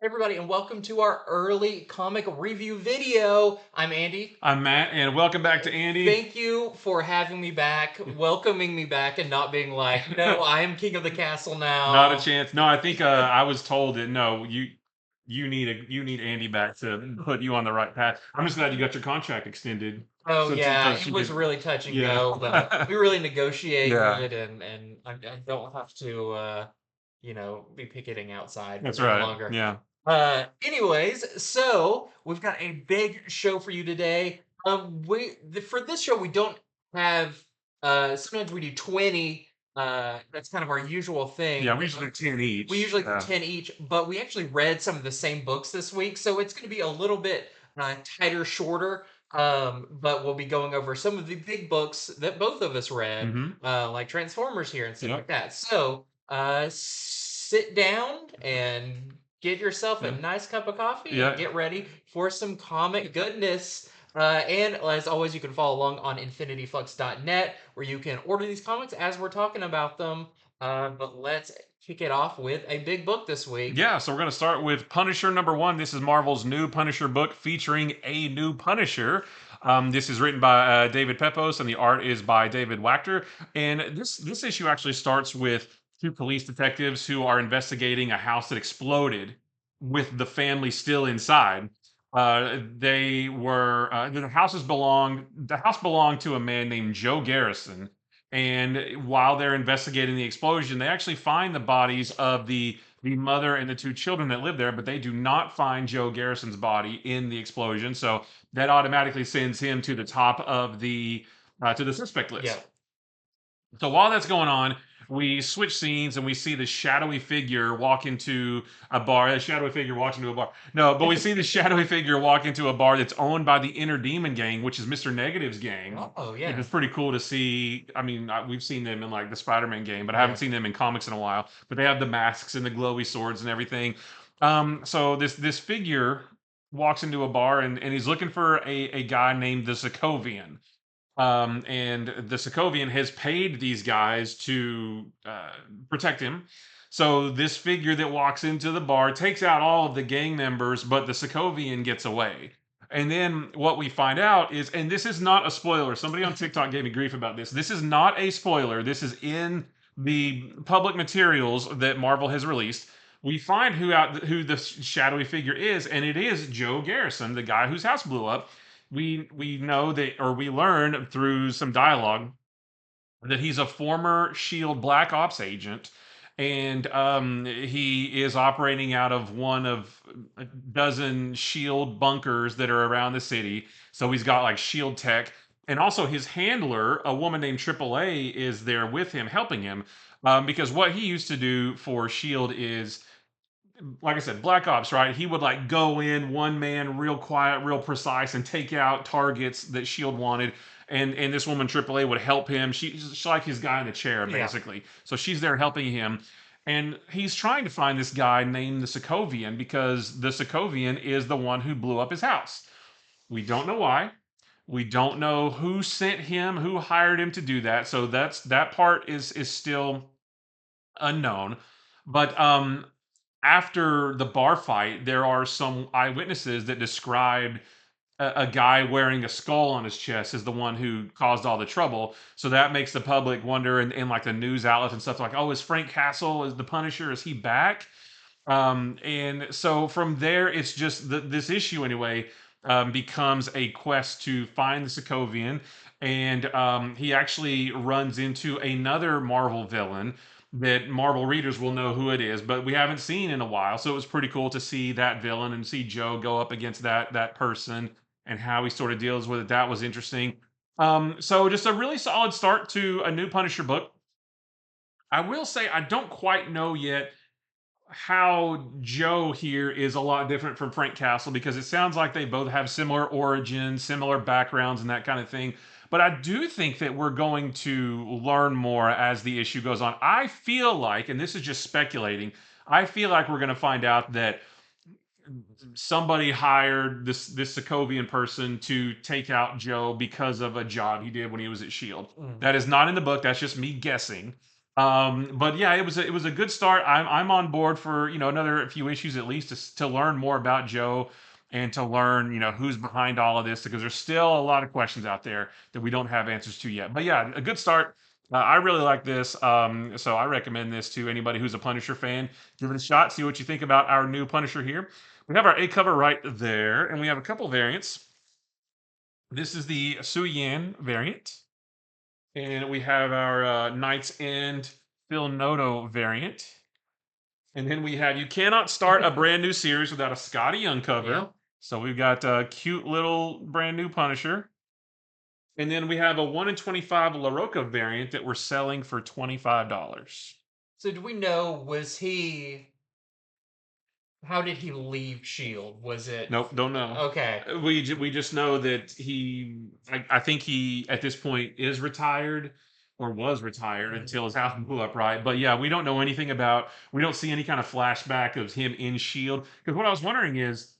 Everybody, and welcome to our early comic review video. I'm Andy. I'm Matt, and welcome back to Andy. Thank you for having me back, welcoming me back, and not being like, no, I am king of the castle now. Not a chance. No, I think I was told that no, you need Andy back to put you on the right path. I'm just glad you got your contract extended. Oh So yeah, she it was could, really touch and yeah. go, but we really negotiated, Yeah. and I don't have to, be picketing outside That's any right. longer. Yeah. Anyways, so we've got a big show for you today. For this show we don't have. Sometimes we do 20. That's kind of our usual thing. Yeah, we usually do 10 each. We usually do Yeah. 10 each, but we actually read some of the same books this week, so it's going to be a little bit tighter, shorter. But we'll be going over some of the big books that both of us read, Mm-hmm. like Transformers here and stuff Yep. like that. So sit down and get yourself a Yeah. nice cup of coffee Yeah. and get ready for some comic goodness. And as always, you can follow along on infinityflux.net where you can order these comics as we're talking about them. But let's kick it off with a big book this week. Yeah, so we're going to start with Punisher #1. This is Marvel's new Punisher book featuring a new Punisher. This is written by David Pepos, and the art is by David Wachter. And this issue actually starts with two police detectives who are investigating a house that exploded with the family still inside. The house belonged to a man named Joe Garrison. And while they're investigating the explosion, they actually find the bodies of the mother and the two children that live there, but they do not find Joe Garrison's body in the explosion. So that automatically sends him to the top of the to the suspect list. Yeah. So while that's going on, we switch scenes and we see the shadowy figure walk into a bar. A shadowy figure walks into a bar. No, but we see the shadowy figure walk into a bar that's owned by the Inner Demon Gang, which is Mr. Negative's gang. Oh Which yeah. is pretty cool to see. I mean, we've seen them in like the Spider-Man game, but I Yeah. haven't seen them in comics in a while. But they have the masks and the glowy swords and everything. So this figure walks into a bar and he's looking for a guy named the Sokovian. And the Sokovian has paid these guys to protect him. So this figure that walks into the bar takes out all of the gang members, but the Sokovian gets away. And then what we find out is, and this is not a spoiler. Somebody on TikTok gave me grief about this. This is not a spoiler. This is in the public materials that Marvel has released. We find who the shadowy figure is, and it is Joe Garrison, the guy whose house blew up. We know that, or we learn through some dialogue that he's a former Shield Black Ops agent, and he is operating out of one of a dozen Shield bunkers that are around the city. So he's got like Shield tech, and also his handler, a woman named AAA, is there with him, helping him. Because what he used to do for Shield is, like I said, Black Ops, right? He would like go in one man, real quiet, real precise, and take out targets that Shield wanted. And this woman AAA would help him. She's like his guy in the chair, Yeah. basically. So she's there helping him. And he's trying to find this guy named the Sokovian because the Sokovian is the one who blew up his house. We don't know why. We don't know who sent him, who hired him to do that. So that part is still unknown. But after the bar fight, there are some eyewitnesses that described a guy wearing a skull on his chest as the one who caused all the trouble. So that makes the public wonder, and like the news outlets and stuff like, oh, is Frank Castle, is the Punisher, is he back? And so from there, it's just this issue anyway becomes a quest to find the Sokovian, and he actually runs into another Marvel villain that Marvel readers will know who it is, but we haven't seen in a while. So it was pretty cool to see that villain and see Joe go up against that person and how he sort of deals with it. That was interesting. So just a really solid start to a new Punisher book. I will say I don't quite know yet how Joe here is a lot different from Frank Castle because it sounds like they both have similar origins, similar backgrounds, and that kind of thing. But I do think that we're going to learn more as the issue goes on. I feel like, and this is just speculating, I feel like we're going to find out that somebody hired this Sokovian person to take out Joe because of a job he did when he was at Shield. Mm. That is not in the book. That's just me guessing. But yeah, it was a good start. I'm on board for another few issues at least to learn more about Joe and to learn who's behind all of this, because there's still a lot of questions out there that we don't have answers to yet. But yeah, a good start. I really like this, so I recommend this to anybody who's a Punisher fan. Give it a shot. See what you think about our new Punisher here. We have our A cover right there, and we have a couple variants. This is the Su Yan variant, and we have our Knight's End Phil Noto variant. And then we have You Cannot Start a Brand New Series Without a Scotty Young cover. Yeah. So we've got a cute little brand new Punisher. And then we have a 1 in 25 LaRocca variant that we're selling for $25. So do we know, was he, how did he leave Shield? Was it Nope, don't know. okay? We just know that I think he at this point is retired or was retired Mm. until his house blew up, right? But yeah, we don't know anything about. We don't see any kind of flashback of him in Shield. Because what I was wondering is,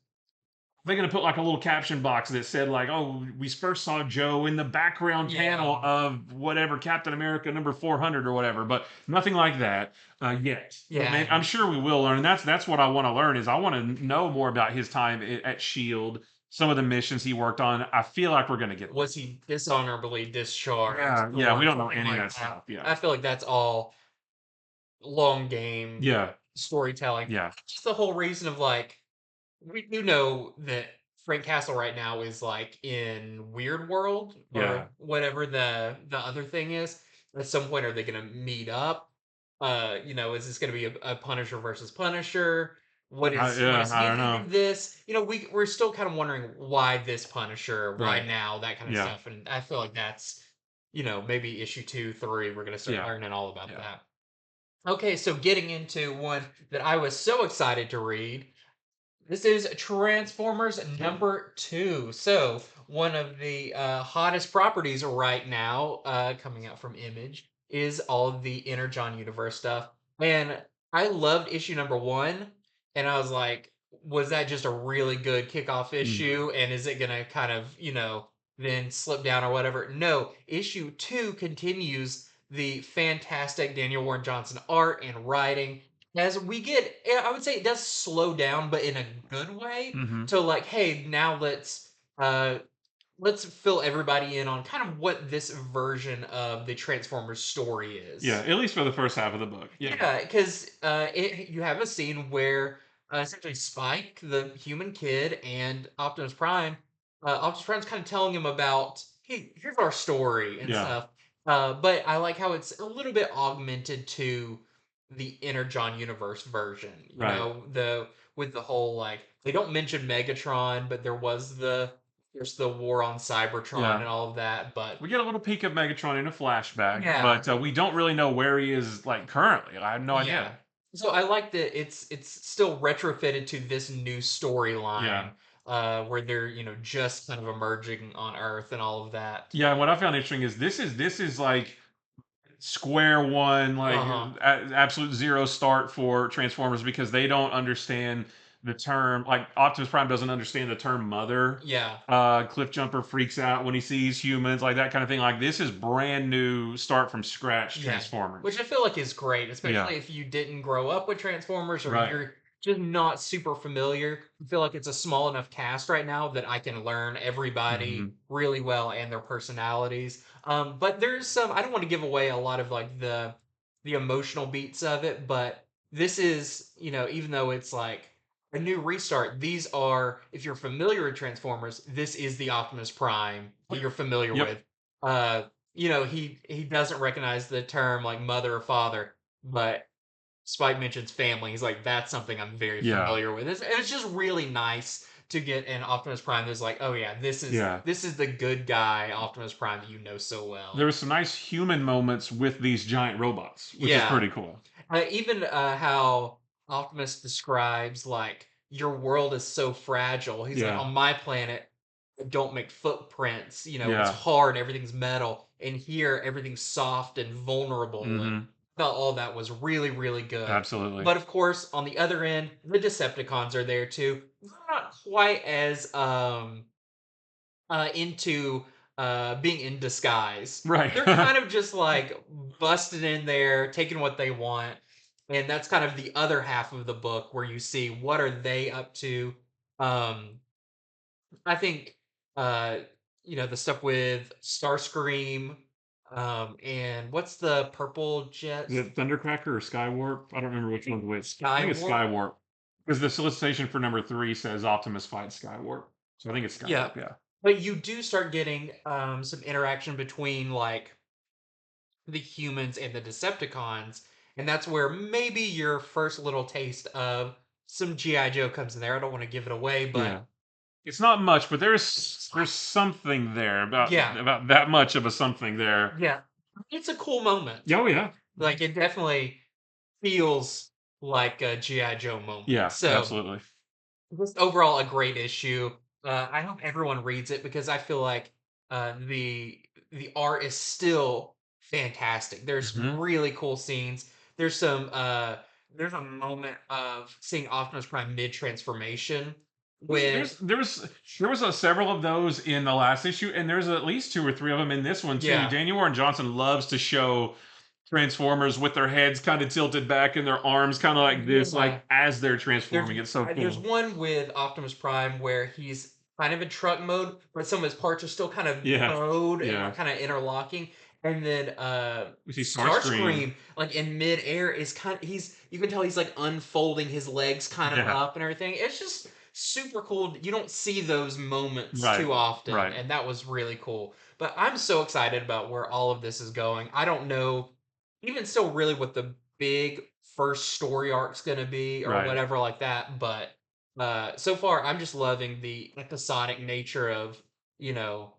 they're gonna put like a little caption box that said like, "Oh, we first saw Joe in the background panel Yeah. of whatever Captain America number 400 or whatever," but nothing like that yet. But man, Yeah. I'm sure we will learn. And that's what I want to learn is I want to know more about his time at Shield, some of the missions he worked on. I feel like we're gonna get. Was he dishonorably discharged Yeah, yeah. We or don't know something any of like that that? stuff. Yeah, I feel like that's all long game yeah, storytelling. yeah, Just the whole reason of like, we do know that Frank Castle right now is like in Weird World yeah. or whatever the other thing is. At some point, are they going to meet up? Is this going to be a Punisher versus Punisher? What Yeah, does I he don't think know. of this? We're still kind of wondering why this Punisher, why Right. now, that kind of Yeah, stuff. And I feel like that's maybe issue 2, 3, we're going to start yeah, learning all about yeah. that. Okay, so getting into one that I was so excited to read, this is Transformers #2. So, one of the hottest properties right now, coming out from Image, is all of the Energon Universe stuff. And I loved issue #1. And I was like, was that just a really good kickoff Mm. issue? And is it going to kind of, then slip down or whatever? No, issue 2 continues the fantastic Daniel Warren Johnson art and writing as we get, I would say it does slow down, but in a good way. Hmm. So like, hey, now let's fill everybody in on kind of what this version of the Transformers story Yeah, is. at least for the first half of the book. Yeah, Yeah, because you have a scene where essentially Spike, the human kid, and Optimus Prime's kind of telling him about, hey, here's our story and yeah, stuff. But I like how it's a little bit augmented to the Energon Universe version. right. The with the whole like they don't mention Megatron, but there's the war on Cybertron Yeah. and all of that. But We get a little peek of Megatron in a flashback, yeah, but we don't really know where he is like currently. I have no yeah. idea. So I like that it's still retrofitted to this new Yeah. storyline, where they're, just kind of emerging on Earth and all of that. Yeah, and what I found interesting is this is like square one, like Uh-huh. absolute zero start for Transformers, because they don't understand the term. Like Optimus Prime doesn't understand the term mother. Yeah. Cliff Jumper freaks out when he sees humans, like that kind of thing. Like this is brand new, start from scratch Yeah. Which Transformers. I feel like is great, Yeah, especially if you didn't grow up with Transformers or right. you're just not super familiar. I feel like it's a small enough cast right now that I can learn everybody Hmm. really well and their personalities. But there's some, I don't want to give away a lot of like the emotional beats of it, but this is, even though it's like a new restart, these are, if you're familiar with Transformers, this is the Optimus Prime that you're familiar Yep. with. Uh, he doesn't recognize the term like mother or father, but Spike mentions family. He's like, that's something I'm very Yeah. familiar with. It's just really nice to get an Optimus Prime that's like, oh yeah, this is Yeah. this is the good guy Optimus Prime that you know so There well. were some nice human moments with these giant robots, which is Yeah, pretty cool. even how Optimus describes like your world is so fragile. He's like, Yeah. on my planet, I don't make footprints. It's Yeah. hard. Everything's metal, and here everything's soft and vulnerable. And Hmm. thought all that was really, really good. Absolutely. But of course, on the other end, the Decepticons are there too. They're not quite as into being in disguise. Right. They're kind of just like busted in there, taking what they want. And that's kind of the other half of the book where you see what are they up to. Um, I think uh, the stuff with Starscream, and what's the purple jet? Is it Thundercracker or Skywarp? I don't remember which one's which. I think it's Skywarp. Skywarp. Because the solicitation for number 3 says Optimus fights Skywarp. So I think it's Yeah. Skywarp, yeah. But you do start getting some interaction between like the humans and the Decepticons, and that's where maybe your first little taste of some GI Joe comes in there. I don't want to give it away, but Yeah. It's not much, but there's something there yeah, about that much of a something there. yeah, it's a cool moment. Oh yeah. Like it definitely feels like a GI Joe moment. Yeah, So absolutely. just overall a great issue. I hope everyone reads it because I feel like the art is still fantastic. There's Hmm. some really cool scenes. There's some there's a moment of seeing Optimus Prime mid transformation when There was several of those in the last issue, and there's at least 2 or 3 of them in this one too. yeah Daniel Warren Johnson loves to show Transformers with their heads kind of tilted back and their arms kind of like this, yeah like as they're There's transforming. It's so there's cool. one with Optimus Prime where he's kind of in truck mode, but some of his parts are still kind of Yeah, bowed and yeah. like kind of interlocking. And then We see Starscream. Starscream, like in midair, is kind of you can tell he's like unfolding his legs kind of Yeah, up and everything. It's just super cool. You don't see those moments right, too often, right, and that was really cool. But I'm so excited about where all of this is going. I don't know even still really what the big first story arc's gonna be or right. whatever like that. But so far, I'm just loving the episodic nature of you know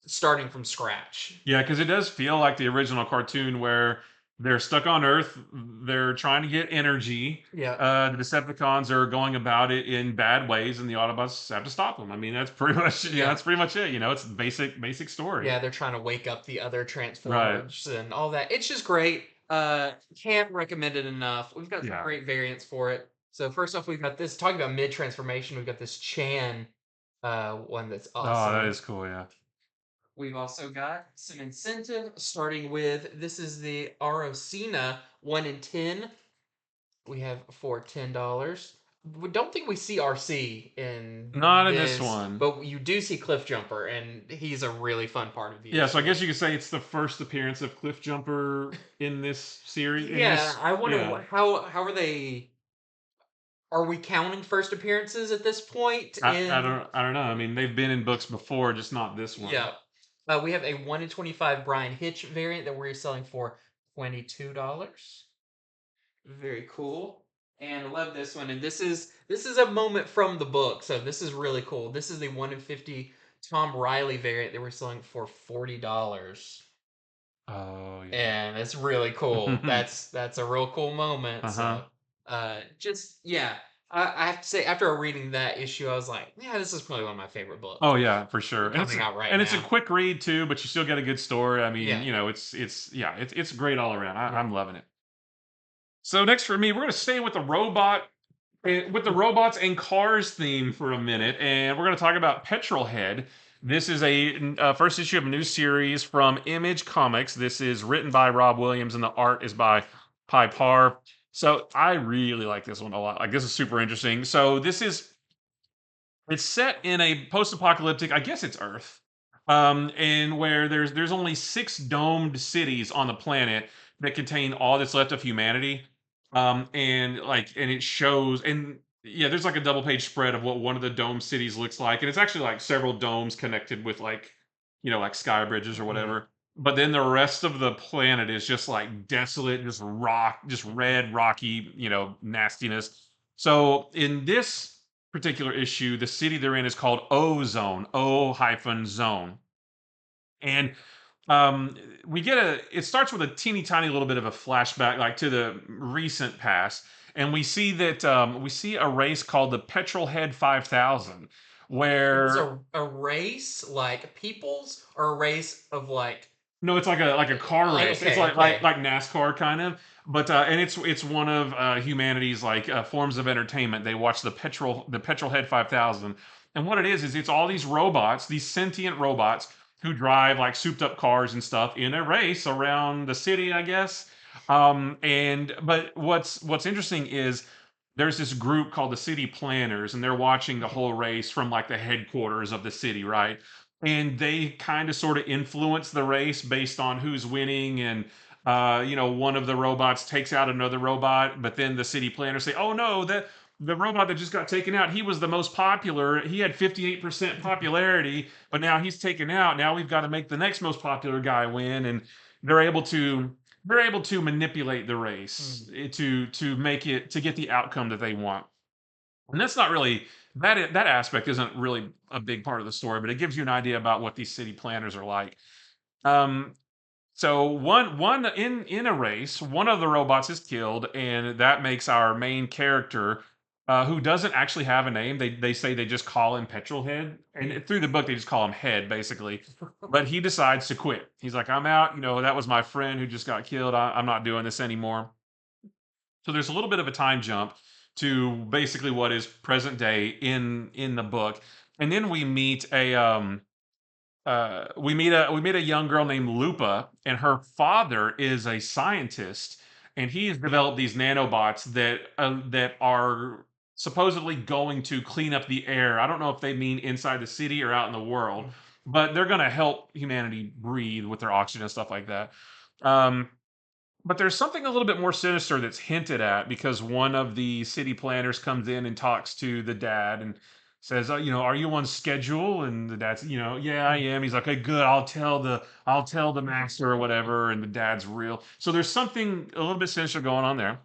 starting from scratch. Yeah, because it does feel like the original cartoon where they're stuck on Earth, they're trying to get energy. Yeah, The Decepticons are going about it in bad ways, and the Autobots have to stop them. I mean, that's pretty much yeah, that's pretty much it. It's basic story. yeah. They're trying to wake up the other Right. Transformers and all that. It's just great. Can't recommend it enough. We've got some Yeah. great variants for it. So first off, we've got this talking about mid transformation. We've got this Chan one that's Oh, that awesome. is cool. Yeah. We've also got some incentive, starting with this is the Arocena 1 in 10. We have for $10. We don't think we see RC in Not in this this, one. but you do see Cliff Jumper, and he's a really fun part of the Yeah, so I issue. guess you could say it's the first appearance of Cliff Jumper in this series. In Yeah, this, I wonder yeah. how are they? Are we counting first appearances at this point? In I don't know. I mean, they've been in books before, just not this one. yeah, we have a 1 in 25 Brian Hitch variant that we're selling for $22. Very cool. And I love this one. And this is a moment from the book, so this is really cool. This is the 1 in 50 Tom Riley variant that we're selling for $40. Oh And it's really cool. yeah. That's a real cool moment. Uh-huh. So just yeah. I have to say, after reading that issue, I was like, yeah, this is probably one of my favorite books Oh yeah, for sure. coming out right And it's a now. quick read too, but you still get a good story. I mean, Yeah, it's great all around. yeah. I'm loving it. So next for me, we're gonna stay with the robots and cars theme for a minute, and we're gonna talk about Petrol Head. This is a first issue of a new series from Image Comics. This is written by Rob Williams, and the art is by Pi Par. So I really like this one a lot. Like this is super interesting. So it's set in a post-apocalyptic, I guess it's Earth, and where there's only 6 domed cities on the planet that contain all that's left of humanity, and it shows, and yeah, there's like a double page spread of what one of the dome cities looks like, and it's actually like several domes connected with like like sky bridges or Mhm. whatever. But then the rest of the planet is just like desolate, just rock, just red, rocky, nastiness. So in this particular issue, the city they're in is called Ozone, O hyphen zone. And we get it starts with a teeny tiny little bit of a flashback, like to the recent past. And we see a race called the Petrol Head 5000, It's where a race like peoples or a race of like No, it's like a car race. It's Okay, okay. like NASCAR kind of, but and it's one of humanity's like forms of entertainment. They watch the Petrol Head 5000, and what it is it's all these robots, these sentient robots who drive like souped up cars and stuff in a race around the city, I guess. And but what's interesting is there's this group called the city planners, and they're watching the Mhm. whole race from like the headquarters of the city, right? And they kind of sort of influence the race based on who's winning. And one of the robots takes out another robot, but then the city planners say, oh no, the robot that just got taken out, he was the most popular, he had 58% popularity, but now he's taken out, now we've got to make the next most popular guy win. And they're able to they're able to manipulate the race Mm. to make it to get the outcome that they want. And that's not really that aspect isn't really a big part of the story, but it gives you an idea about what these city planners are like. Um, so one in a race, one of the robots is killed, and that makes our main character, who doesn't actually have a name. They say they just call him Petrol Head, and through the book they just call him Head basically. But he decides to quit. He's like, I'm out. That was my friend who just got killed. I'm not doing this anymore. So there's a little bit of a time jump to basically what is present day in the book, and then we meet a young girl named Lupa, and her father is a scientist, and he has developed these nanobots that are supposedly going to clean up the air. I don't know if they mean inside the city or out in the world, Mm. but they're going to help humanity breathe with their oxygen and stuff like that. Um, but there's something a little bit more sinister that's hinted at because one of the city planners comes in and talks to the dad and says, are you on schedule?" And the dad's, "Yeah, I Mm. am." He's like, "Okay, good. I'll tell the master or whatever." And the dad's real. So there's something a little bit sinister going on there.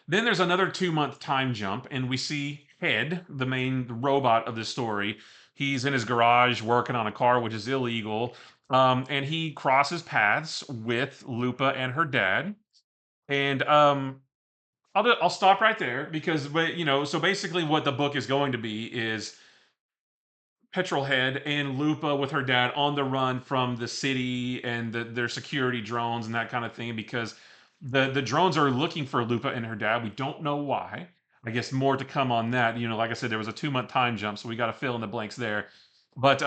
Then there's another 2-month time jump, and we see Head, the main robot of the story. He's in his garage working on a car, which is illegal. And he crosses paths with Lupa and her dad. And I'll stop right there because, so basically, what the book is going to be is Petrolhead and Lupa with her dad on the run from the city and their security drones and that kind of thing because the drones are looking for Lupa and her dad. We don't know why. I guess more to come on that. Like I said, there was a 2-month time jump, so we got to fill in the blanks there. But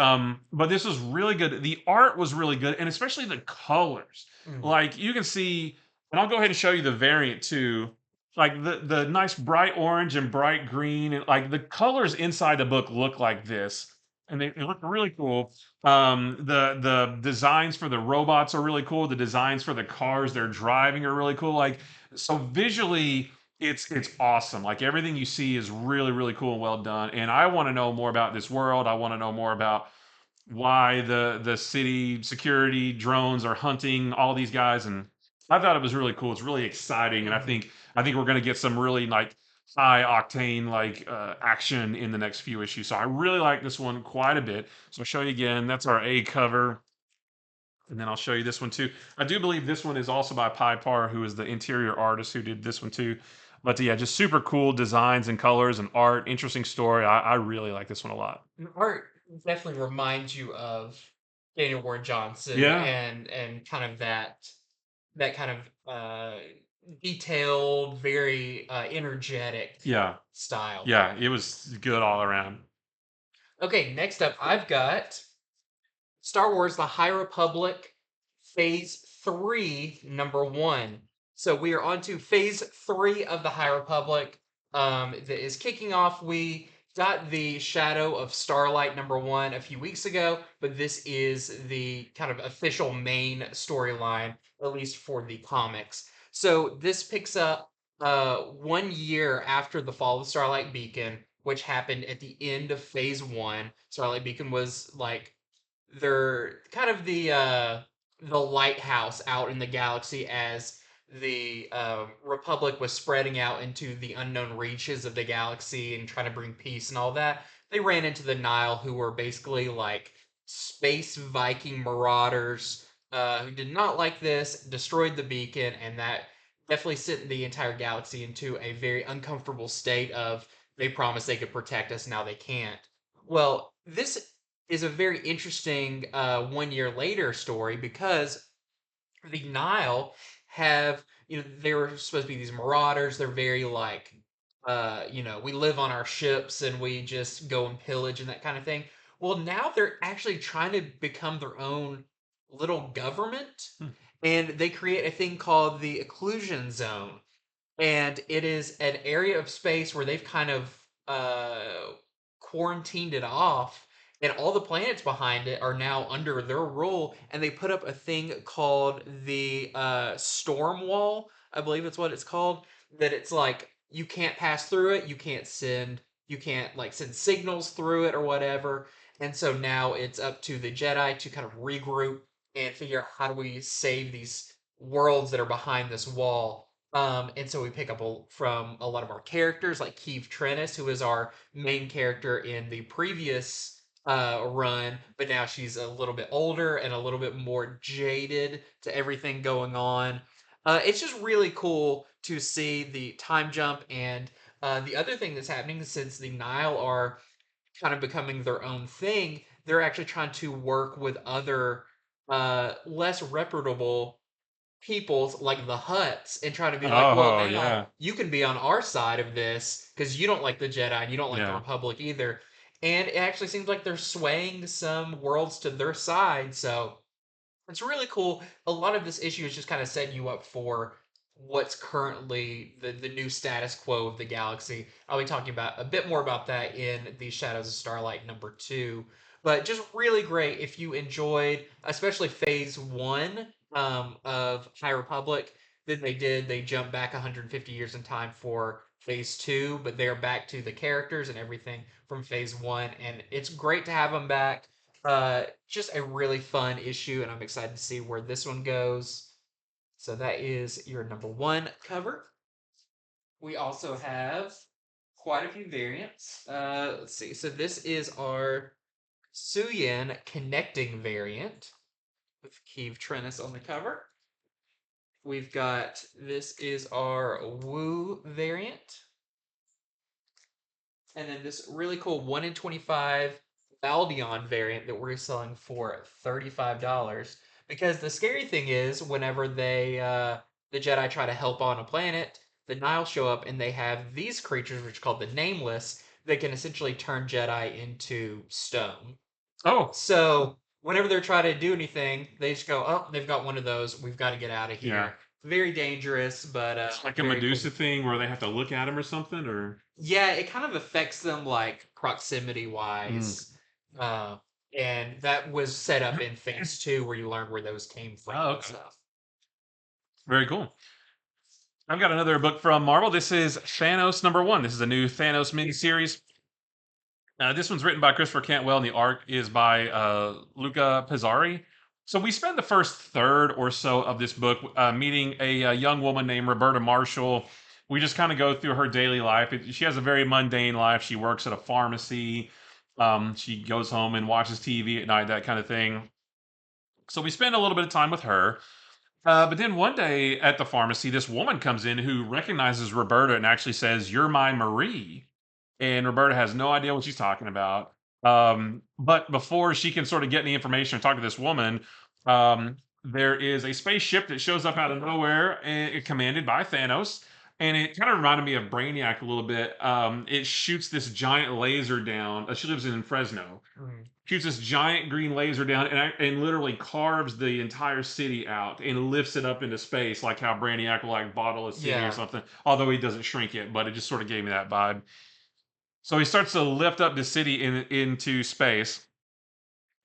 this was really good. The art was really good, and especially the colors. Mm. Like you can see, and I'll go ahead and show you the variant too. Like the nice bright orange and bright green, and like the colors inside the book look like this, and they look really cool. The designs for the robots are really cool. The designs for the cars they're driving are really cool. Like so visually, it's awesome. Like everything you see is really really cool and well done. And I want to know more about this world. I want to know more about why the city security drones are hunting all these guys. And I thought it was really cool. It's really exciting, and I Mhm. think I think we're going to get some really like high octane like action in the next few issues. So I really like this one quite a bit. So I'll show you again. That's our A cover. And then I'll show you this one too. I do believe this one is also by Pi Par, who is the interior artist who did this one too. But yeah, just super cool designs and colors and art. Interesting story. I really like this one a lot. And art definitely reminds you of Daniel Ward Johnson Yeah. and kind of that kind of detailed, very energetic Yeah. style. Yeah. It was good all around. Okay, next up, I've got Star Wars: The High Republic, Phase 3, number 1. So we are on to Phase 3 of the High Republic. That is kicking off. We got the Shadow of Starlight number 1 a few weeks ago, but this is the kind of official main storyline, at least for the comics. So this picks up 1 year after the fall of Starlight Beacon, which happened at the end of Phase 1. Starlight Beacon was like they're kind of the lighthouse out in the galaxy as the Republic was spreading out into the unknown reaches of the galaxy and trying to bring peace and all that. They ran into the Nile, who were basically like space Viking marauders who did not like this, destroyed the beacon, and that definitely sent the entire galaxy into a very uncomfortable state of they promised they could protect us, now they can't. Well, this is a very interesting 1 year later story because the Nile have, they were supposed to be these marauders. They're very like, we live on our ships and we just go and pillage and that kind of thing. Well, now they're actually trying to become their own little government, Hmm. and they create a thing called the occlusion zone, and it is an area of space where they've kind of quarantined it off, and all the planets behind it are now under their rule, and they put up a thing called the storm wall, I believe it's what it's called, that it's like you can't pass through it, you can't like send signals through it or whatever. And so now it's up to the Jedi to kind of regroup and figure out how do we save these worlds that are behind this wall. And so we pick up from a lot of our characters, like Keeve Trennis, who is our main character in the previous run, but now she's a little bit older and a little bit more jaded to everything going on. It's just really cool to see the time jump, and the other thing that's happening since the Nile are kind of becoming their own thing, they're actually trying to work with other less reputable peoples like the Huts and trying to be like, well, Oh now yeah, you can be on our side of this because you don't like the Jedi and you don't like the yeah. Republic either. And it actually seems like they're swaying some worlds to their side. So it's really cool. A lot of this issue is just kind of setting you up for what's currently the new status quo of the galaxy. I'll be talking about a bit more about that in the Shadows of Starlight #2. But just really great if you enjoyed, especially Phase One of High Republic. Then they jumped back 150 years in time for Phase Two, but they're back to the characters and everything from Phase One, and it's great to have them back. Just a really fun issue, and I'm excited to see where this one goes. So that is your #1 cover. We also have quite a few variants. Let's see. So this is our Suyin connecting variant with Keeve Trennis on the cover. We've got, this is our Wu variant. And then this really cool 1 in 25 Valdion variant that we're selling for $35. Because the scary thing is, whenever the Jedi try to help on a planet, the Nile show up and they have these creatures, which are called the Nameless, that can essentially turn Jedi into stone. Oh So whenever they're trying to do anything, they just go, "Oh, they've got one of those. We've got to get out of yeah. here." Very dangerous, but It's like a very cool. Medusa thing where they have to look at him or something, or. Yeah, it kind of affects them like proximity Mm. wise. Uh, and that was set up in Phase 2 where you learn where those came from Oh, and okay. stuff. Very cool. I've got another book from Marvel. This is Thanos #1. This is a new Thanos miniseries. This one's written by Christopher Cantwell, and the art is by Luca Pizzari. So we spend the first third or so of this book meeting a young woman named Roberta Marshall. We just kind of go through her daily life. She has a very mundane life. She works at a pharmacy. She goes home and watches TV at night, that kind of thing. So we spend a little bit of time with her. But then one day at the pharmacy, this woman comes in who recognizes Roberta and actually says, "You're my Marie." And Roberta has no idea what she's talking about. But before she can sort of get any information and talk to this woman, there is a spaceship that shows up out of nowhere, commanded by Thanos. And it kind of reminded me of Brainiac a little bit. It shoots this giant laser down. She lives in Fresno. Mm. Shoots this giant green laser down and literally carves the entire city out and lifts it up into space, like how Brainiac will like bottle a city or Yeah. something. Although he doesn't shrink it, but it just sort of gave me that vibe. So he starts to lift up the city into space,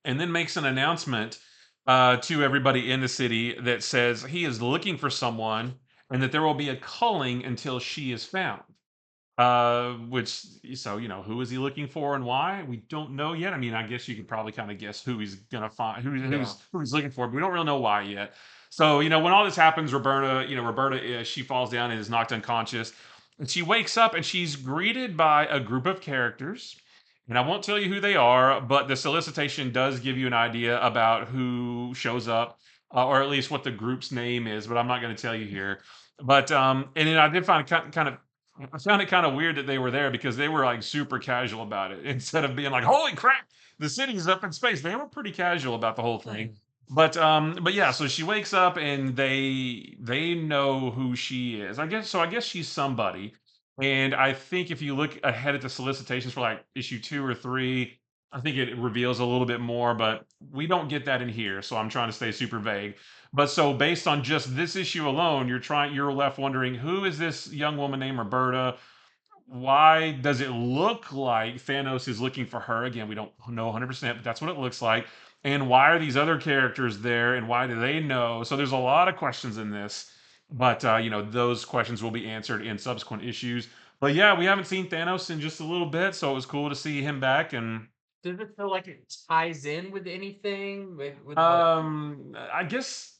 and then makes an announcement to everybody in the city that says he is looking for someone, and that there will be a culling until she is found. Which, so who is he looking for and why? We don't know yet. I mean, I guess you could probably kind of guess who he's gonna find, Yeah. who he's looking for, but we don't really know why yet. So when all this happens, Roberta, she falls down and is knocked unconscious, and she wakes up and she's greeted by a group of characters. And I won't tell you who they are, but the solicitation does give you an idea about who shows up, or at least what the group's name is. But I'm not going to tell you here. But and then I did find it kind of I found it kind of weird that they were there because they were like super casual about it instead of being like, "Holy crap!" The city's up in space. They were pretty casual about the whole thing. But yeah, so she wakes up and they know who she is. I guess she's somebody. And I think if you look ahead at the solicitations for like issue 2 or 3, I think it reveals a little bit more, but we don't get that in here. So I'm trying to stay super vague. But so based on just this issue alone, you're left wondering, who is this young woman named Roberta? Why does it look like Thanos is looking for her? Again, we don't know 100%, but that's what it looks like. And why are these other characters there? And why do they know? So there's a lot of questions in this, but those questions will be answered in subsequent issues. But yeah, we haven't seen Thanos in just a little bit, so it was cool to see him back. And Does it feel like it ties in with anything? With like, I guess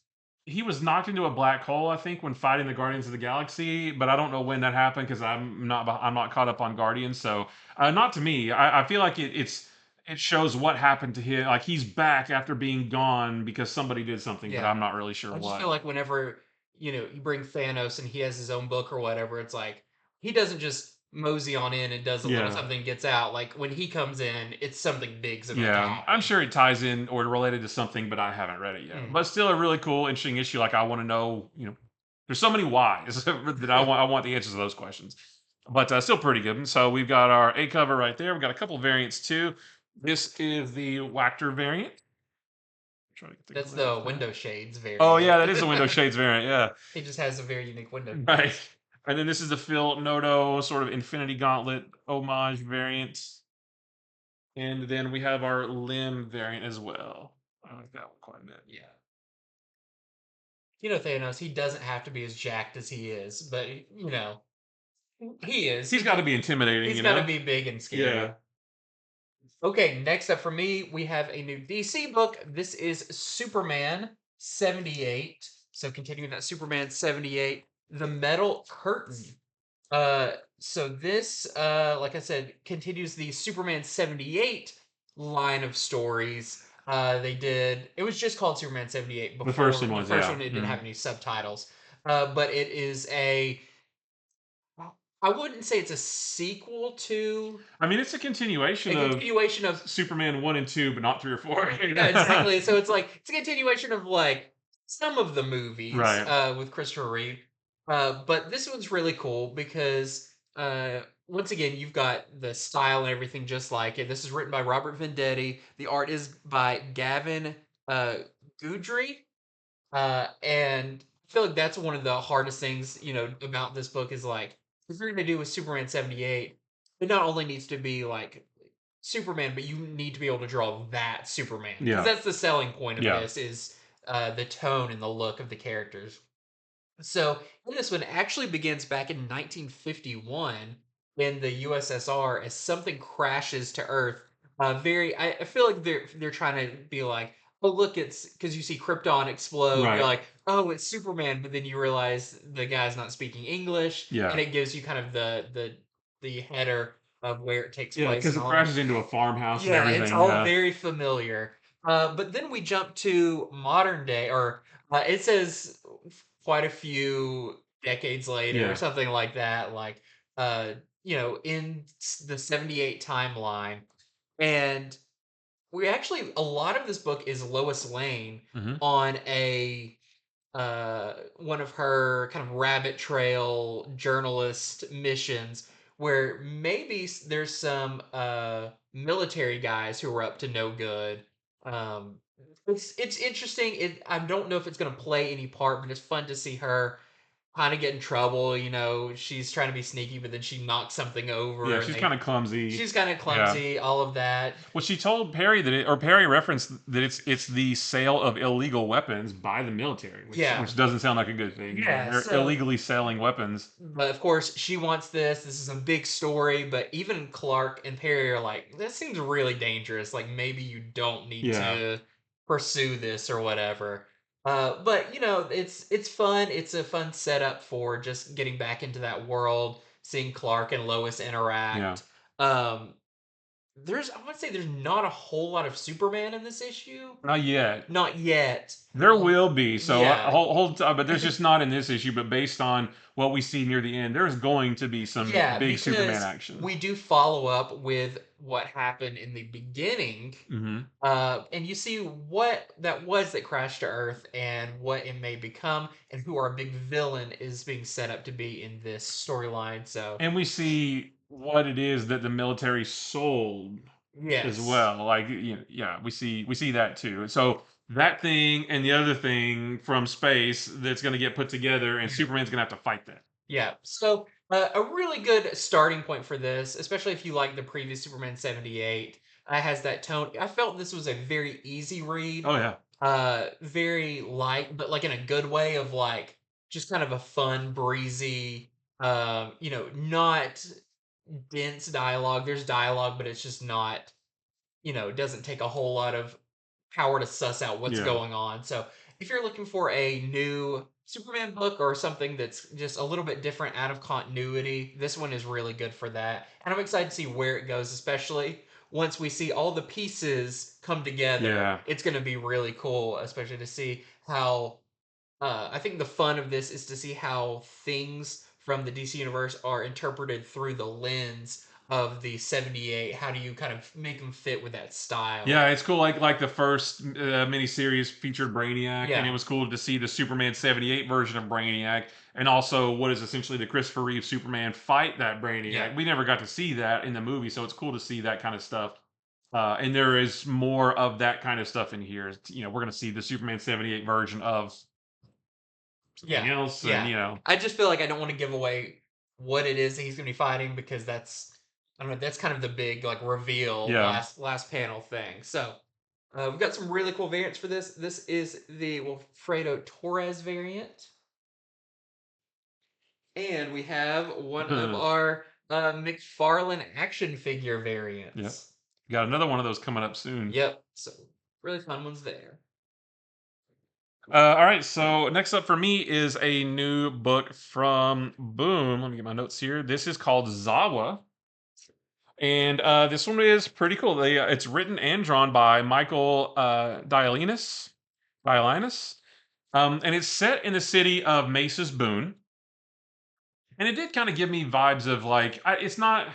he was knocked into a black hole, I think, when fighting the Guardians of the Galaxy, but I don't know when that happened because I'm not caught up on Guardians. So not to me. I feel like it shows what happened to him. Like he's back after being gone because somebody did something, but yeah, I'm not really sure I just what. feel like whenever you bring Thanos and he has his own book or whatever, it's like he doesn't just mosey on in and does a little Yeah. something, gets out. Like when he comes in, it's something big's about to Yeah, I'm happen. sure it ties in or related to something, but I haven't read it yet. Mm. But still, a really cool, interesting issue. Like I want to know, there's so many whys that I want the answers to those questions. But still pretty good. So we've got our A cover right there. We've got a couple variants too. This is the Wactor variant. Try to get the That's glare off the that. window shades Oh variant. yeah, that is the window shades variant. Yeah, He just has a very unique window right. shades. And then this is the Phil Noto sort of Infinity Gauntlet homage variant. And then we have our limb variant as well. I like that one quite a bit. Yeah. Thanos, he doesn't have to be as jacked as he is, but he is. He's got to be intimidating, He's you got to know? be big and Yeah. scary. Okay, next up for me, we have a new DC book. This is Superman 78. So continuing that Superman 78, The Metal Curtain. So this, like I said, continues the Superman 78 line of stories. It was just called Superman 78 The first before one the was, first yeah. one. It didn't have Mhm. any subtitles. But it is I wouldn't say it's a sequel to I mean, it's a continuation a of continuation of. Superman 1 and 2, but not 3 or 4. Yeah, exactly. So it's like it's a continuation of like some of the movies Right. with Christopher Reeve. But this one's really cool because once again you've got the style and everything just like it. This is written by Robert Venditti. The art is by Gavin uh, Goudry. And I feel like that's one of the hardest things, about this book is like if you're gonna do with Superman 78, it not only needs to be like Superman, but you need to be able to draw that Superman because Yeah. that's the selling point of Yeah. this is the tone and the look of the characters. So in this one actually begins back in 1951 in the USSR as something crashes to Earth. I feel like they're trying to be like, oh look, it's because you see Krypton explode. You're Right. like, oh, it's Superman, but then you realize the guy's not speaking English, and Yeah. it gives you kind of the header of where it takes Yeah, place because and it all that. crashes into a farmhouse and Yeah, it's everything. all Yeah. very familiar. But then we jump to modern day, or it says quite a few decades later, or Yeah. something like that, like, in the 78 timeline. And a lot of this book is Lois Lane Hmm. on one of her kind of rabbit trail journalist missions where maybe there's some military guys who are up to no good. Um, it's interesting. I don't know if it's going to play any part, but it's fun to see her kind of get in trouble. She's trying to be sneaky, but then she knocks something Yeah, over, and she's kind of clumsy. she's kind of Yeah. clumsy. All of that. Well, she told Perry or Perry referenced that it's the sale of illegal weapons by the military, Yeah, which doesn't sound like a good thing. yeah. They're So illegally selling weapons. but of course, she wants this. This is a big story, but even Clark and Perry are like, this seems really dangerous. Like maybe you don't need Yeah. to pursue this or whatever. But it's fun. It's a fun setup for just getting back into that world, seeing Clark and Lois Yeah. interact. Um, I want to say there's not a whole lot of Superman in this issue. Not yet. Not yet. There will be. So Yeah. hold but there's just not in this issue. But based on what we see near the end, there's going to be some Yeah, big Superman because action. we do follow up with what happened in the beginning, Hmm. and you see what that was that crashed to Earth and what it may become, and who our big villain is being set up to be in this storyline. So, And we see what it is that the military sold as yes, well. Like, yeah, we see that too. So that thing and the other thing from space that's going to get put together, and mhm, Superman's going to have to fight that. yeah. So, a really good starting point for this, especially if you like the previous Superman 78, has that tone. I felt this was a very easy read, Oh yeah, very light, but like in a good way of like just kind of a fun, breezy, not dense dialogue. There's dialogue, but it's just not, it doesn't take a whole lot of power to suss out what's yeah, going on. So if you're looking for a new Superman book or something that's just a little bit different out of continuity, this one is really good for that. And I'm excited to see where it goes, especially once we see all the pieces come together. yeah. It's going to be really cool, especially to see how. I think the fun of this is to see how things from the DC universe are interpreted through the lens of the 78. How do you kind of make them fit with that style? Yeah, it's cool. Like the first miniseries featured Brainiac, and it Yeah, was cool to see the Superman '78 version of Brainiac, and also what is essentially the Christopher Reeve Superman fight that yeah. Brainiac. We never got to see that in the movie, so it's cool to see that kind of stuff. And there is more of that kind of stuff in here. We're going to see the Superman '78 version of something Yeah, else, and yeah. I just feel like I don't want to give away what it is that he's going to be fighting because I don't know, that's kind of the big like reveal yeah. last panel thing. So we've got some really cool variants for this. This is the Wilfredo Torres variant, and we have one of our McFarlane action figure Yep. variants. Got another one of those coming up soon. Yep. So really fun ones there. All right, so next up for me is a new book from Boom. Let me get my notes here. This is called Zawa, and this one is pretty cool. It's written and drawn by Michael Dialinus, and it's set in the city of Mace's Boone. And it did kind of give me vibes of like it's not.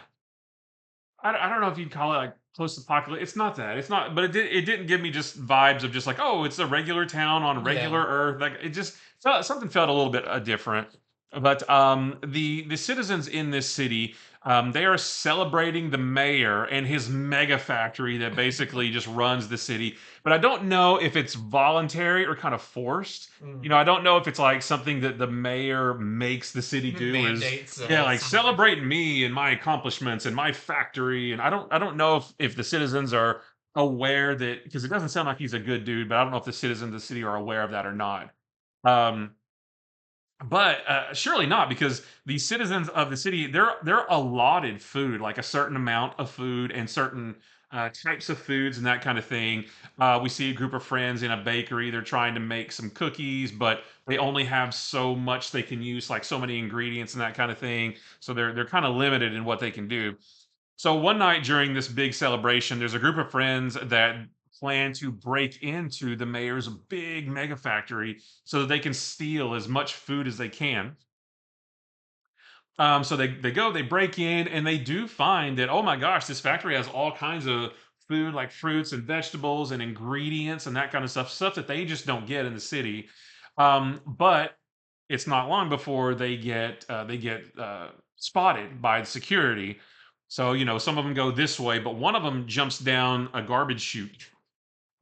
I don't know if you'd call it like post-apocalyptic. It's not that. It's not. But it didn't give me just vibes of just like, oh, it's a regular town on Yeah. regular Earth. Like it just something felt a little bit different. But the citizens in this city, they are celebrating the mayor and his mega factory that basically just runs the city. But I don't know if it's voluntary or kind of forced. Mm. I don't know if it's like something that the mayor makes the city do. Is Mandates yeah, like celebration. celebrate me and my accomplishments and my factory. And I don't know if the citizens are aware that, because it doesn't sound like he's a good dude, but I don't know if the citizens of the city are aware of that or not. Um, but surely not, because the citizens of the city, they're allotted food, like a certain amount of food and certain types of foods and that kind of thing. We see a group of friends in a bakery. They're trying to make some cookies, but they only have so much they can use, like so many ingredients and that kind of thing. So they're kind of limited in what they can do. So one night during this big celebration, there's a group of friends that plan to break into the mayor's big mega factory so that they can steal as much food as they can. So they go, they break in, and they do find that, oh my gosh, this factory has all kinds of food, like fruits and vegetables and ingredients and that kind of stuff that they just don't get in the city. But it's not long before they get spotted by the security. So some of them go this way, but one of them jumps down a garbage chute.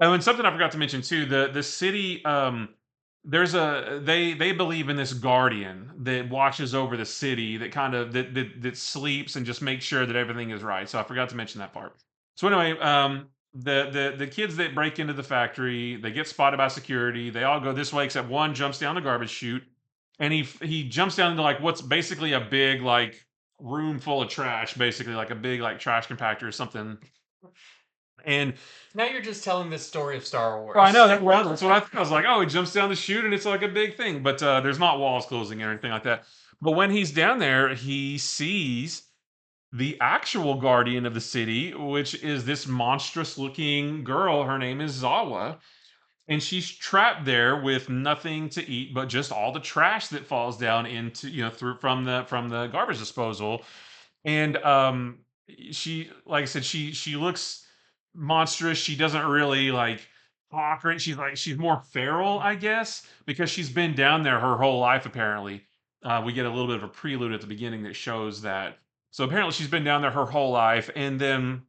Oh, and something I forgot to mention too, the city, they believe in this guardian that watches over the city, that kind of that sleeps and just makes sure that everything is right. So I forgot to mention that part. So anyway, the kids that break into the factory, they get spotted by security. They all go this way except one jumps down the garbage chute, and he jumps down into like what's basically a big like room full of trash, basically like a big like trash compactor or something. And Now you're just telling this story of Star well, I know Wars. that. Well, that's what I thought. I was like, oh, he jumps down the chute and it's like a big thing, but there's not walls closing or anything like that. But when he's down there, he sees the actual guardian of the city, which is this monstrous looking girl. Her name is Zawa, and she's trapped there with nothing to eat but just all the trash that falls down into, through from the garbage disposal. And she, like I said, she looks monstrous. She doesn't really like talk, or she's more feral, I guess, because she's been down there her whole life apparently. We get a little bit of a prelude at the beginning that shows that. So apparently she's been down there her whole life, and then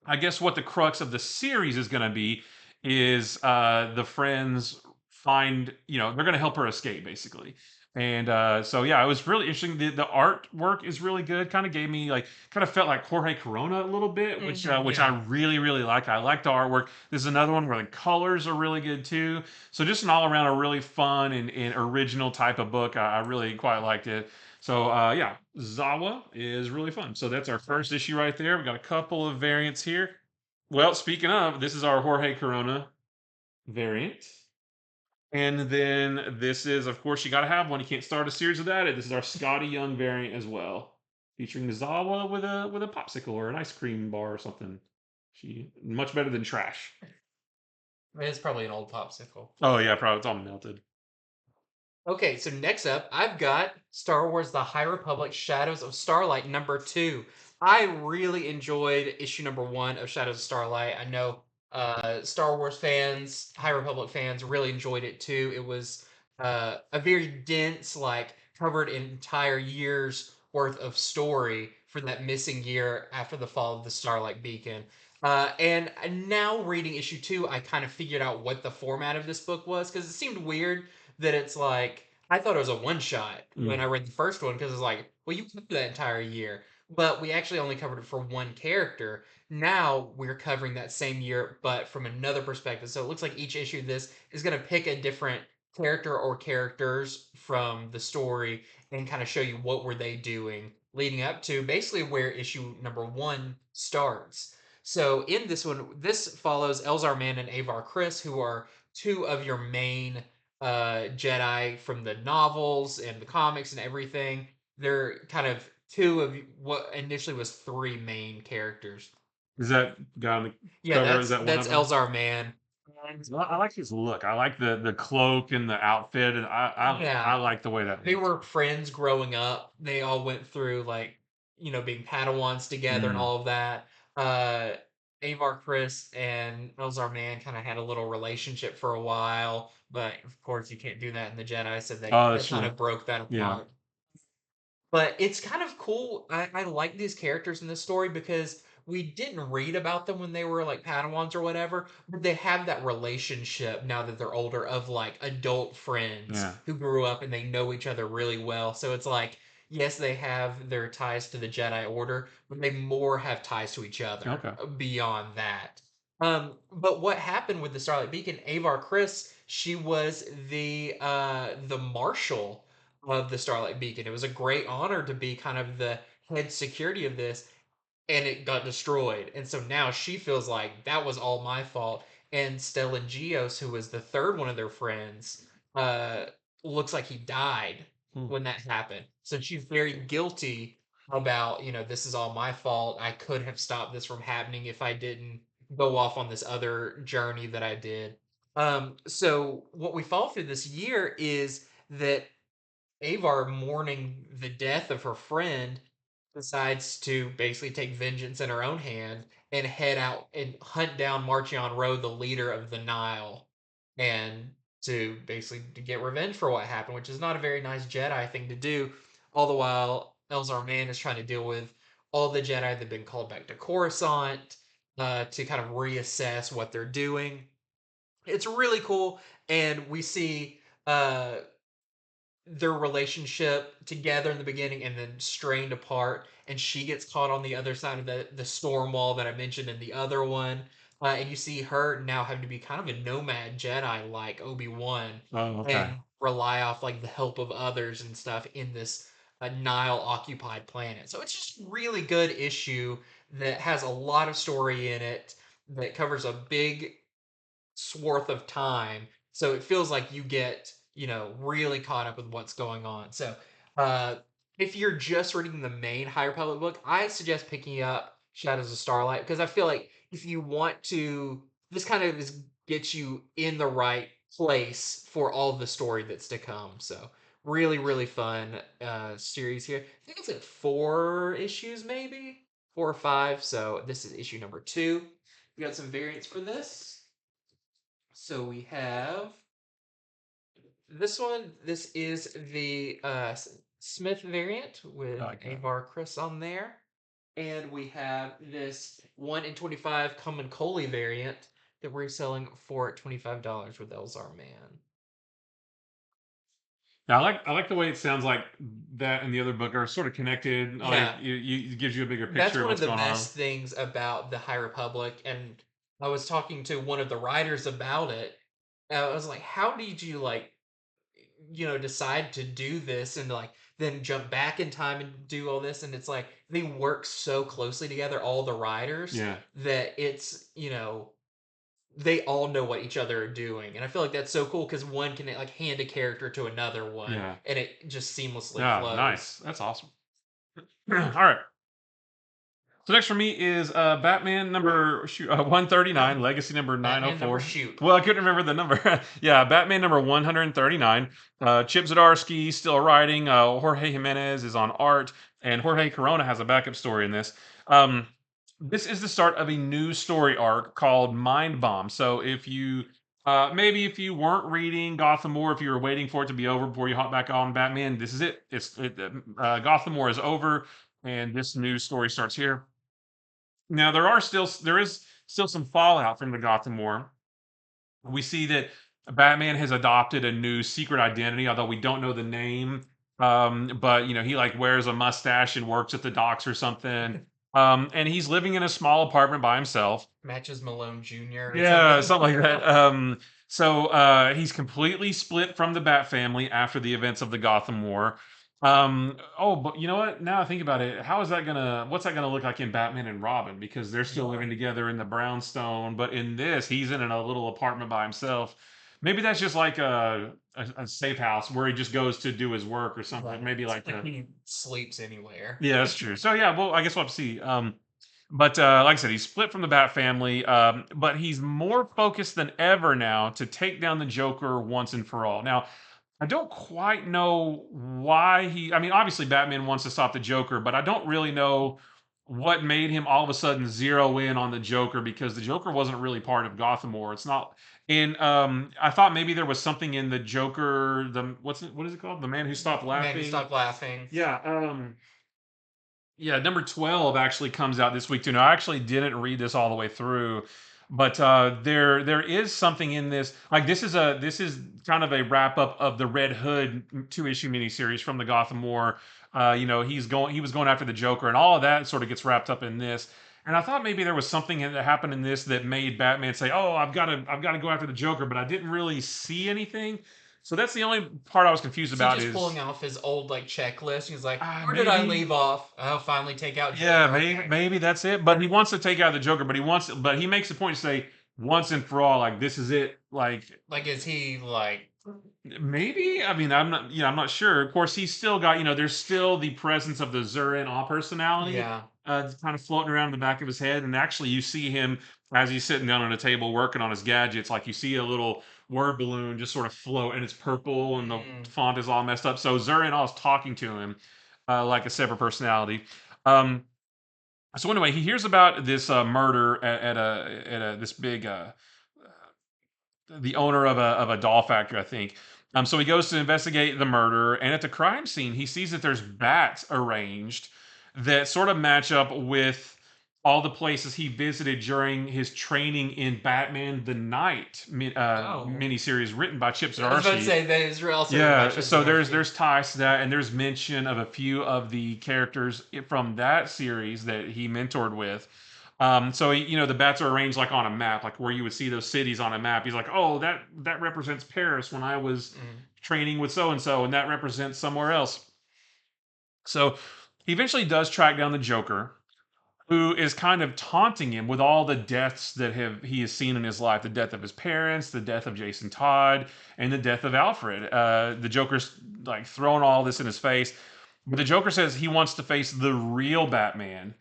I guess what the crux of the series is going to be is the friends find, they're going to help her escape basically. And so yeah, it was really interesting. The artwork is really good. Kind of gave me like, kind of felt like Jorge Corona a little bit, which I Yeah. really like. I like the artwork. This is another one where the colors are really good too. So just an all around a really fun and original type of book. I really quite liked it. So yeah, Zawa is really fun. So that's our first issue right there. We got a couple of variants here. Well, speaking of, this is our Jorge Corona variant. And then this is, of course, you got to have one. You can't start a series without it. This is our Scotty Young variant as well, featuring Zawa with a popsicle or an ice cream bar or something. She much better than trash. It's probably an old popsicle. Oh yeah, probably it's all melted. Okay, so next up, I've got Star Wars The High Republic Shadows of Starlight #2. I really enjoyed issue #1 of Shadows of Starlight. I know Star Wars fans, High Republic fans really enjoyed it too. It was a very dense, like, covered an entire year's worth of story for that missing year after the fall of the Starlight Beacon. And now reading issue 2, I kind of figured out what the format of this book was because it seemed weird that it's like I thought it was a one shot when Mm. I read the first one because it's like, well, you covered that entire year, but we actually only covered it for one character. Now we're covering that same year, but from another perspective. So it looks like each issue of this is going to pick a different character or characters from the story and kind of show you what were they doing leading up to basically where issue #1 starts. So in this one, this follows Elzar Mann and Avar Kriss, who are two of your main Jedi from the novels and the comics and everything. They're kind of two of what initially was three main characters. Is that guy on the Yeah, cover? Is that's that one that's of them? Elzar Mann. I like his look. I like the cloak and the outfit, and I Yeah, like the way that they looks. were friends growing up. They all went through like being Padawans together and Mm. all of that. Uh, Avar Chris and Elzar Mann kind of had a little relationship for a while, but of course you can't do that in the Jedi, so they Oh, they that's kind true. of broke that Yeah. apart. But it's kind of cool. I like these characters in this story because we didn't read about them when they were like Padawans or whatever, but they have that relationship now that they're older of like adult friends Yeah. who grew up and they know each other really well. So it's like, yes, they have their ties to the Jedi Order, but they more have ties to each other Okay. beyond that. But what happened with the Starlight Beacon? Avar Chris, she was the marshal of the Starlight Beacon. It was a great honor to be kind of the head security of this, and it got destroyed. And so now she feels like that was all my fault. And Stellan Geos, who was the third one of their friends, uh, looks like he died Hmm. when that happened. So she's very guilty about, this is all my fault. I could have stopped this from happening if I didn't go off on this other journey that I did. So what we follow through this year is that Avar, mourning the death of her friend, decides to basically take vengeance in her own hand and head out and hunt down Marchion Ro, the leader of the Nile, and to basically to get revenge for what happened, which is not a very nice Jedi thing to do. All the while, Elzar Mann is trying to deal with all the Jedi that have been called back to Coruscant to kind of reassess what they're doing. It's really cool, and we see their relationship together in the beginning and then strained apart, and she gets caught on the other side of the storm wall that I mentioned in the other one. And you see her now having to be kind of a nomad Jedi like Obi-Wan Oh, okay. and rely off like the help of others and stuff in this Nile occupied planet. So it's just really good issue that has a lot of story in it that covers a big swath of time. So it feels like you get, really caught up with what's going on. So uh if you're just reading the main High Republic book, I suggest picking up Shadows of Starlight because I feel like if you want to, this kind of is gets you in the right place for all the story that's to come. So really, really fun series here. I think it's like 4 issues, maybe 4 or 5. So this is issue number 2. We got some variants for this. So we have this one. This is the Smith variant with I like that. Avar Chris on there. And we have this 1 in 25 Common Coley variant that we're selling for $25 with Elzar Man. Now, I like the way it sounds like that and the other book are sort of connected. Like Yeah, it gives you a bigger that's picture of one of what's the going on. best things about the High Republic. And I was talking to one of the writers about it. I was like, how did you like decide to do this and like then jump back in time and do all this? And it's like they work so closely together, all the writers, Yeah, that it's they all know what each other are doing. And I feel like that's so cool because one can like hand a character to another one yeah, and it just seamlessly yeah. flows. Nice. That's awesome. All right. So next for me is Batman number 139, Legacy number Batman number 904. shoot. Well, I couldn't remember the number. Yeah, Batman number 139. Chip Zdarsky still writing. Jorge Jimenez is on art, and Jorge Corona has a backup story in this. This is the start of a new story arc called Mind Bomb. So if you maybe if you weren't reading Gotham War, if you were waiting for it to be over before you hop back on Batman, this is it. Gotham War is over, and this new story starts here. Now there is still some fallout from the Gotham War. We see that Batman has adopted a new secret identity, although we don't know the name. But he like wears a mustache and works at the docks or something. And he's living in a small apartment by himself. Matches Malone Jr. or Yeah, something. something like that. So he's completely split from the Bat family after the events of the Gotham War. Oh, but you know what? Now I think about it, what's that gonna look like in Batman and Robin? Because they're still living together in the brownstone, but in this, he's in a little apartment by himself. Maybe that's just like a safe house where he just goes to do his work or something. Right. Maybe It's like not like a he sleeps anywhere. yeah, that's true. So yeah, well, I guess we'll have to see. But like I said, he's split from the Bat family, but he's more focused than ever now to take down the Joker once and for all. Now, I don't quite know why I mean, obviously, Batman wants to stop the Joker, but I don't really know what made him all of a sudden zero in on the Joker because the Joker wasn't really part of Gotham War. It's not. And I thought maybe there was something in the Joker. What is it called? The Man Who Stopped Man who Laughing. stopped laughing. Yeah. Yeah, number 12 actually comes out this week too. Now, I actually didn't read this all the way through, but there is something in this. Like this is kind of a wrap up of the Red Hood 2 issue miniseries from the Gotham War. He was going after the Joker, and all of that sort of gets wrapped up in this. And I thought maybe there was something that happened in this that made Batman say, "Oh, I've got to go after the Joker," but I didn't really see anything. So that's the only part I was confused Is he about. just pulling Is off his old like checklist? He's like, where did I maybe leave off? I'll finally take out yeah, Joker. maybe Okay. maybe that's it. But he wants to take out the Joker, but he makes the point to say once and for all, like this is it. Like Like, is he like? maybe. I mean, I'm not sure. Of course, he's still got, there's still the presence of the Zurin all personality Yeah. kind of floating around in the back of his head. And actually, you see him as he's sitting down on a table working on his gadgets. Like you see a little word balloon just sort of float, and it's purple, and the Mm. font is all messed up. So Zurin all is talking to him like a separate personality. Um, so anyway, he hears about this murder at this big the owner of a doll factory, I think. So he goes to investigate the murder, and at the crime scene, he sees that there's bats arranged that sort of match up with all the places he visited during his training in Batman the Knight Oh. miniseries written by Chip I was about to Zdarsky. say that is also written by Yeah, Chip so there's Zdarsky. there's ties to that, and there's mention of a few of the characters from that series that he mentored with. So the bats are arranged like on a map, like where you would see those cities on a map. He's like, oh, that represents Paris when I was Mm. training with so and so, and that represents somewhere else. So he eventually does track down the Joker, who is kind of taunting him with all the deaths that he has seen in his life: the death of his parents, the death of Jason Todd, and the death of Alfred. The Joker's like throwing all this in his face. But the Joker says he wants to face the real Batman,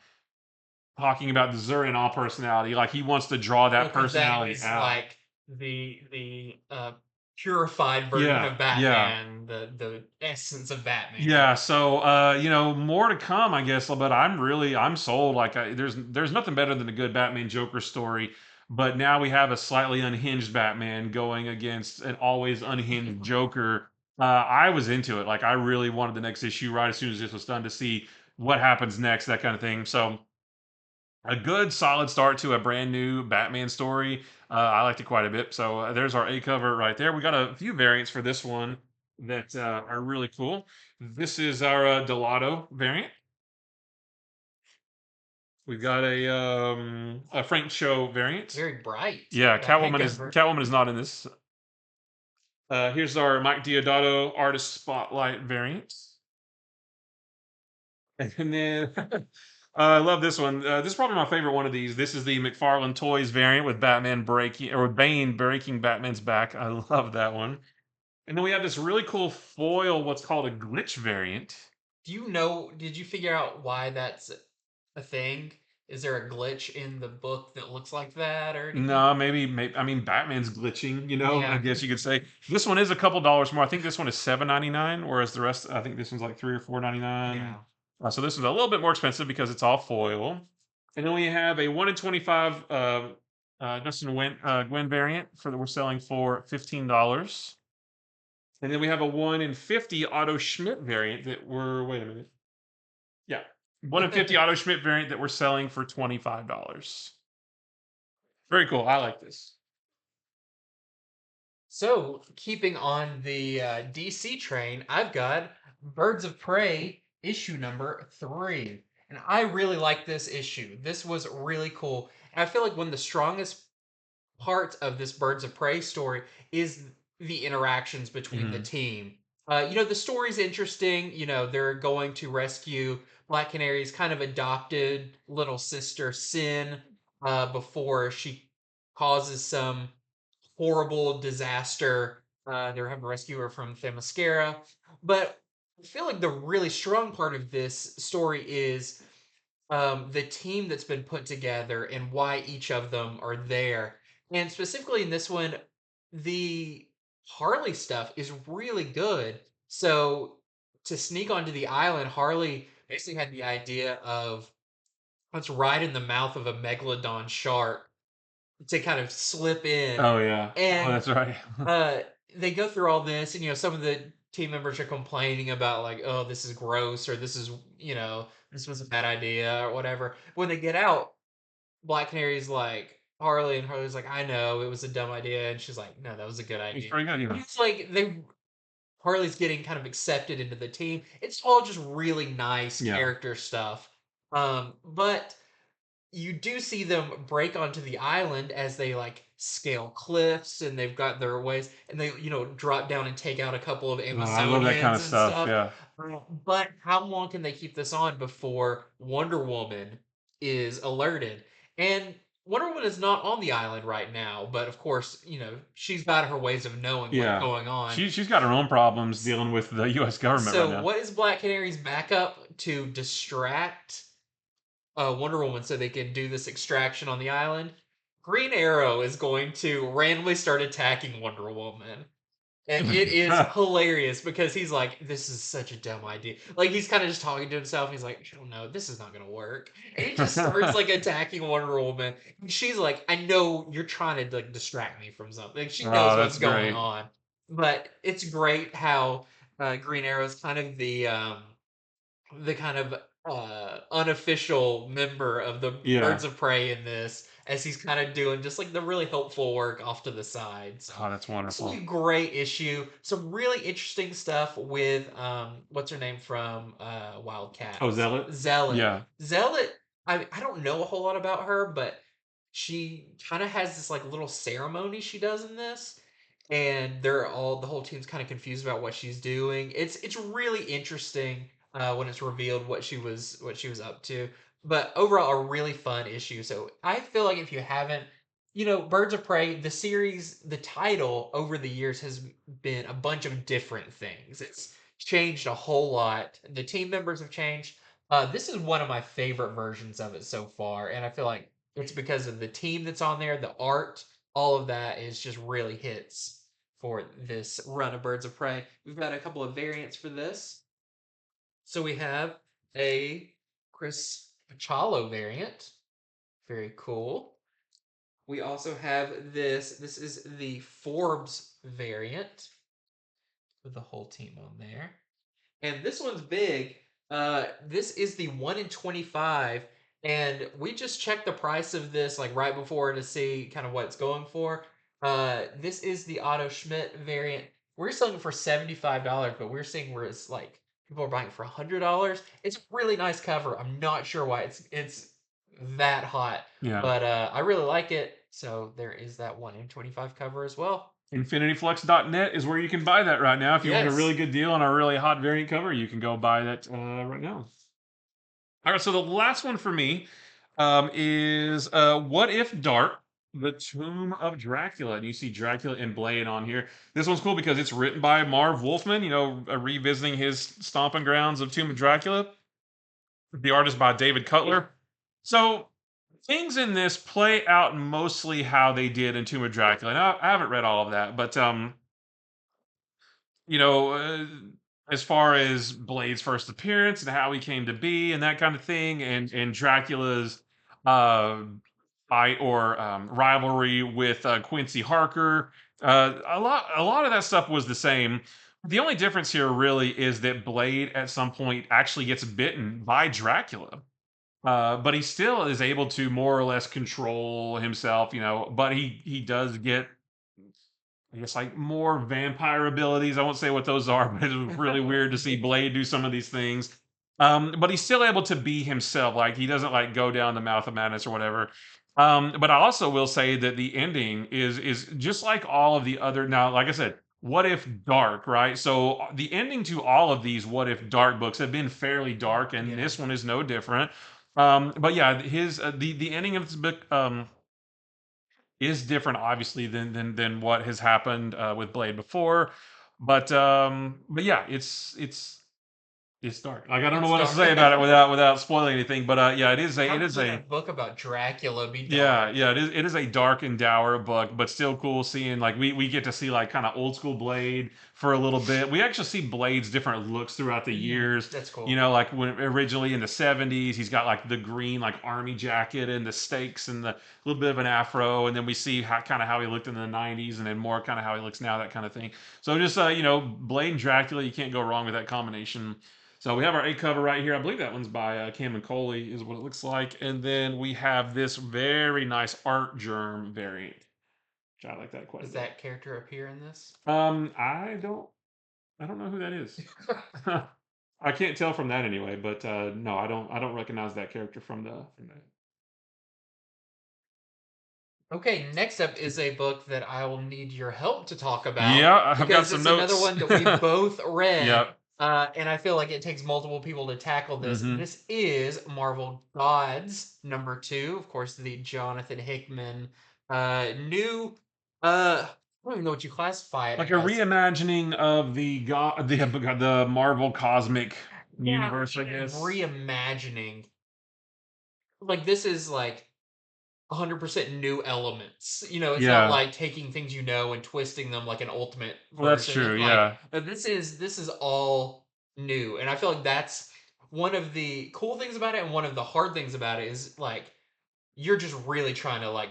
talking about the Zurianol personality. Like he wants to draw that Because that personality is out. like the purified version Yeah, of yeah. Batman, the essence of Batman. Yeah, so more to come, I guess. But I'm sold. Like, there's nothing better than a good Batman Joker story. But now we have a slightly unhinged Batman going against an always unhinged Joker. I was into it. Like, I really wanted the next issue right as soon as this was done to see what happens next, that kind of thing. So a good solid start to a brand new Batman story. I liked it quite a bit. So there's our A cover right there. We got a few variants for this one that are really cool. This is our Delato variant. We've got a Frank Cho variant. Very bright. Yeah, That A cover. Catwoman is not in this. Here's our Mike Diodato artist spotlight variant. And then I love this one. This is probably my favorite one of these. This is the McFarlane Toys variant with Batman breaking or Bane breaking Batman's back. I love that one. And then we have this really cool foil, what's called a glitch variant. Do you know? Did you figure out why that's a thing? Is there a glitch in the book that looks like that or anything? No, maybe I mean Batman's glitching, I Yeah, guess you could say. This one is a couple dollars more. I think this one is $7.99, whereas the rest I think this one's like 3 or 4.99. yeah. So this one's a little bit more expensive because it's all foil. And then we have a 1 in 25 Dustin Gwen variant for that we're selling for $15. And then we have a 1 in 50 Otto Schmidt variant that we're wait a minute. Yeah. 1 in 50 Otto Schmidt variant that we're selling for $25. Very cool. I like this. So, keeping on the DC train, I've got Birds of Prey issue number 3. And I really like this issue. This was really cool. And I feel like one of the strongest part of this Birds of Prey story is the interactions between the Mhm. team. The story's interesting. They're going to rescue Black Canary's kind of adopted little sister, Sin, before she causes some horrible disaster. They're having to rescue her from Themyscira. But I feel like the really strong part of this story is the team that's been put together and why each of them are there. And specifically in this one, the Harley stuff is really good. So to sneak onto the island, Harley basically had the idea of let's ride in the mouth of a megalodon shark to kind of slip in. Oh yeah. Oh, And that's right. uh, they go through all this, and some of the team members are complaining about like, oh, this is gross, or this was a bad idea, or whatever. When they get out, Black Canary's like Harley, and Harley's like, I know it was a dumb idea, and she's like, no, that was a good It's idea. pretty good. And it's like Harley's getting kind of accepted into the team. It's all just really nice Yeah. character stuff. But you do see them break onto the island as they like scale cliffs and they've got their ways and they drop down and take out a couple of I love that kind Amazonians of and stuff. stuff. Yeah. But how long can they keep this on before Wonder Woman is alerted? And Wonder Woman is not on the island right now, but of course, she's got her ways of knowing what's Yeah. going on. She's got her own problems dealing with the US government right So now. what is Black Canary's backup to distract Wonder Woman so they can do this extraction on the island? Green Arrow is going to randomly start attacking Wonder Woman. And it is hilarious because he's like, this is such a dumb idea. Like, he's kind of just talking to himself. He's like, I don't know, this is not going to work. And he just starts, like, attacking Wonder Woman. And she's like, I know you're trying to, like, distract me from something. Like, she knows Oh, what's that's going great. on. But it's great how Green Arrow's kind of the kind of unofficial member of the Yeah. Birds of Prey in this, as he's kind of doing just like the really helpful work off to the side. So Oh, that's it's like wonderful. a great issue. Some really interesting stuff with what's her name from Oh, Wildcats? Zealot? Zealot. Yeah. Zealot, I don't know a whole lot about her, but she kind of has this like little ceremony she does in this, and the whole team's kind of confused about what she's doing. It's really interesting when it's revealed what she was up to. But overall, a really fun issue. So I feel like if you haven't, Birds of Prey, the series, the title over the years has been a bunch of different things. It's changed a whole lot. The team members have changed. This is one of my favorite versions of it so far, and I feel like it's because of the team that's on there, the art, all of that is just really hits for this run of Birds of Prey. We've got a couple of variants for this. So we have a Chris Pachalo variant. Very cool. We also have this. This is the Forbes variant with the whole team on there. And this one's big. This is the 1 in 25. And we just checked the price of this like right before to see kind of what it's going for. This is the Otto Schmidt variant. We're selling it for $75, but we're seeing where it's like people are buying it for $100. It's a really nice cover. I'm not sure why it's that hot, Yeah. but I really like it. So there is that 1 in 25 cover as well. infinityflux.net is where you can buy that right now. If you want a really Yes. good deal on a really hot variant cover, you can go buy that right now. All right, so the last one for me is What If Dark, The Tomb of Dracula. And you see Dracula and Blade on here. This one's cool because it's written by Marv Wolfman, revisiting his stomping grounds of Tomb of Dracula. The artist by David Cutler. So things in this play out mostly how they did in Tomb of Dracula. Now, I haven't read all of that, but you know, uh, as far as Blade's first appearance and how he came to be and that kind of thing, and Dracula's uh, fight or rivalry with Quincy Harker, a lot of that stuff was the same. The only difference here really is that Blade at some point actually gets bitten by Dracula. But he still is able to more or less control himself, but he does get, I guess, like more vampire abilities. I won't say what those are, but it was really weird to see Blade do some of these things. But he's still able to be himself. Like he doesn't like go down the mouth of madness or whatever. But I also will say that the ending is just like all of the other. Now, like I said, What If Dark, right? So the ending to all of these What If Dark books have been fairly dark, and Yeah. this one is no different. But yeah, his the ending of this book is different, obviously, than what has happened with Blade before. But yeah, it's dark. Like I don't know It's what else to dark. say about it without spoiling anything. But yeah, it is a How it is could a a book about Dracula be yeah, dark? yeah, it is a dark and dour book, but still cool seeing, like, we get to see like kind of old school Blade for a little bit. We actually see Blade's different looks throughout the years. That's cool. Like when originally in the 70s, he's got like the green like army jacket and the stakes and the little bit of an afro, and then we see how kind of how he looked in the 90s, and then more kind of how he looks now, that kind of thing. So just Blade and Dracula, you can't go wrong with that combination. So we have our A cover right here. I believe that one's by Cam and Coley, is what it looks like. And then we have this very nice art germ variant, which I like that quite a Does bit. that character appear in this? I don't know who that is. I can't tell from that anyway. But no, I don't recognize that character from that. Okay, next up is a book that I will need your help to talk about Yeah, I've got because some it's another notes. one that we both read, Yep. and I feel like it takes multiple people to tackle this. Hmm. This is Marvel Gods #2, of course, the Jonathan Hickman new. I don't even know what you classify it Like a as. reimagining of the Marvel cosmic Yeah, universe, I and guess. reimagining. Like this is like 100% new elements. It's not Yeah. like taking things and twisting them like an ultimate Well, that's version. true. Like Yeah. this is all new, and I feel like that's one of the cool things about it, and one of the hard things about it is like you're just really trying to like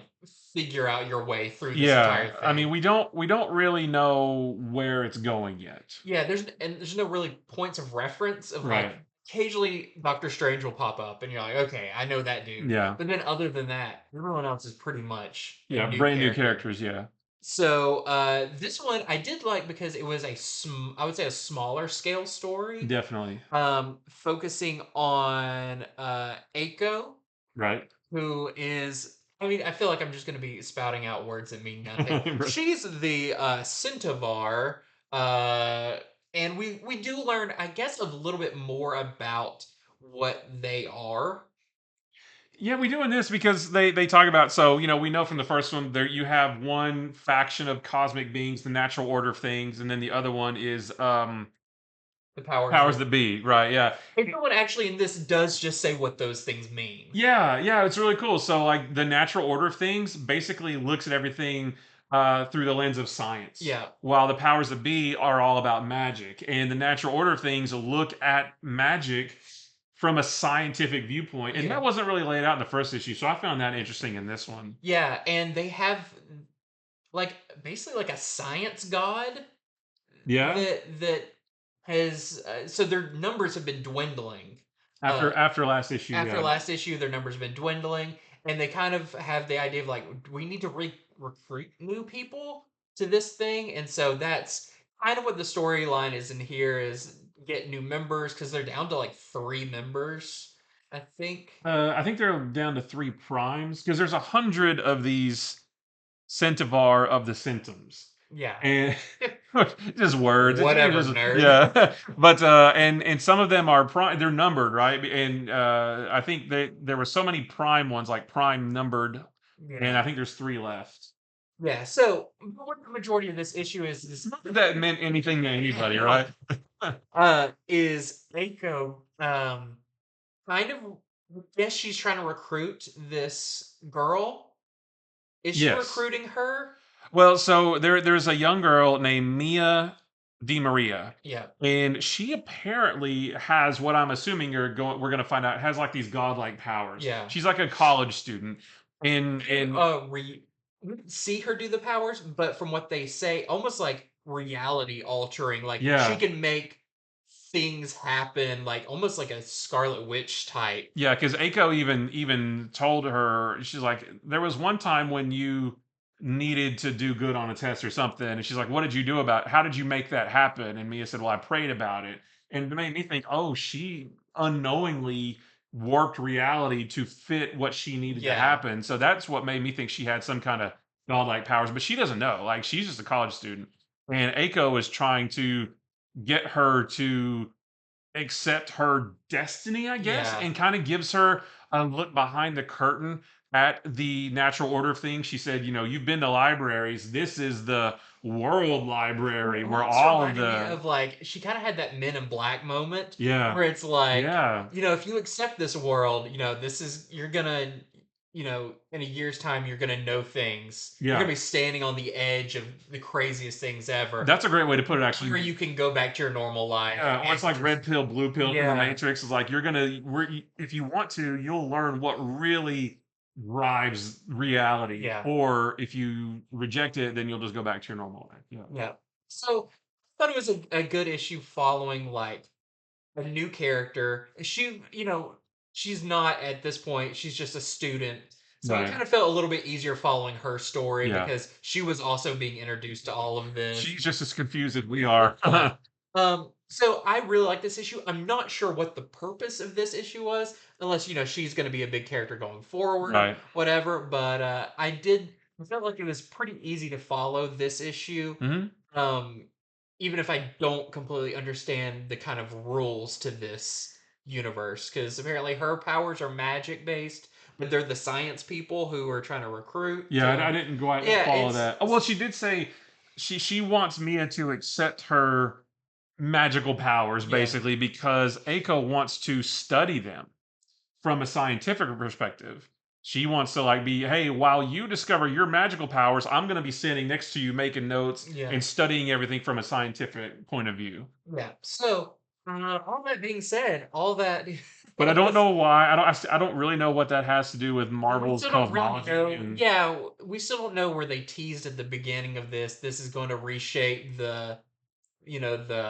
figure out your way through this Yeah, entire I mean, thing. we don't really know where it's going yet. Yeah, there's no really points of reference of like Right. occasionally Doctor Strange will pop up and you're like, okay, I know that dude. Yeah. But then other than that, everyone else is pretty much a Yeah, new brand new character. characters, yeah. So this one I did like because it was I would say a smaller scale story, Definitely. focusing on Aiko, Right. who is, I mean, I feel like I'm just going to be spouting out words that mean nothing. She's the Centaur, uh, and we do learn, I guess, a little bit more about what they are. Yeah, we doing this because they talk about, so we know from the first one, there you have one faction of cosmic beings, the natural order of things, and then the other one is The powers Powers that that be, right? Yeah. and someone actually in this does just say what those things mean. Yeah, yeah, it's really cool. So, like, the natural order of things basically looks at everything through the lens of science, Yeah, while the powers that be are all about magic. And the natural order of things look at magic from a scientific viewpoint. And yeah, that wasn't really laid out in the first issue. So, I found that interesting in this one. yeah, and they have like basically like a science god Yeah. that has so their numbers have been dwindling. Uh, After last issue, After yeah. last issue, their numbers have been dwindling, and they kind of have the idea of like we need to recruit new people to this thing, and so that's kind of what the storyline is in here is get new members because they're down to like 3 members, I think. I think they're down to 3 primes because there's 100 of these centivar of the symptoms. Yeah, And just words. It whatever, just nerd. yeah. But and some of them are prime. They're numbered, right? And I think there were so many prime ones, like prime numbered, and Yeah, I think there's 3 left. yeah. So what the majority of this issue is Not that that meant anything to anybody, right? is Aiko kind of guess she's trying to recruit this girl. Is she Yes. recruiting her? Well, so there's a young girl named Mia Di Maria, Yeah. and she apparently has what I'm assuming we're gonna find out has like these godlike powers. Yeah. She's like a college student, And and we didn't see her do the powers, but from what they say, almost like reality altering. Like she yeah, can make things happen, like almost like a Scarlet Witch type. yeah, because Aiko even told her, she's like, there was one time when you needed to do good on a test or something, and she's like, what did you do about it? How did you make that happen? And Mia said, well, I prayed about it, and it made me think, oh, she unknowingly warped reality to fit what she needed to Yeah. happen. So that's what made me think she had some kind of godlike powers, but she doesn't know. Like, she's just a college student, and Aiko is trying to get her to accept her destiny, I guess, Yeah. and kind of gives her a look behind the curtain at the natural order of things. She said, you've been to libraries. This is the world library It where almost all of reminded me the of like she kind of had that Men in Black moment yeah, where it's like, yeah, if you accept this world, this is you're gonna, in a year's time you're gonna know things. You're gonna yeah. be standing on the edge of the craziest things ever, That's a great way to put it, actually. where you can go back to your normal life. Yeah, or it's like red pill, blue pill from the Yeah, Matrix. It's like if you want to, you'll learn what really drives reality. yeah, Or if you reject it, then you'll just go back to your normal life. Yeah. yeah. So I thought it was a good issue following like a new character. She's not at this point, she's just a student. So it Right. kind of felt a little bit easier following her story Yeah. because she was also being introduced to all of this. She's just as confused as we are. Yeah. So I really like this issue. I'm not sure what the purpose of this issue was, unless she's going to be a big character going forward, Right. whatever. But I felt like it was pretty easy to follow this issue, Mhm. um, even if I don't completely understand the kind of rules to this universe, because apparently her powers are magic based, but they're the science people who are trying to recruit. Yeah, I didn't go out and Yeah, follow that. Oh, well, she did say she wants Mia to accept her magical powers, yeah, basically, because Aiko wants to study them from a scientific perspective. She wants to like be, hey, while you discover your magical powers, I'm going to be sitting next to you making notes yeah. and studying everything from a scientific point of view. Yeah. So, all that being said, all that But I all don't this, know why. I don't really know what that has to do with we Marvel's still don't really cosmology know. and Yeah, we still don't know where they teased at the beginning of this. This is going to reshape the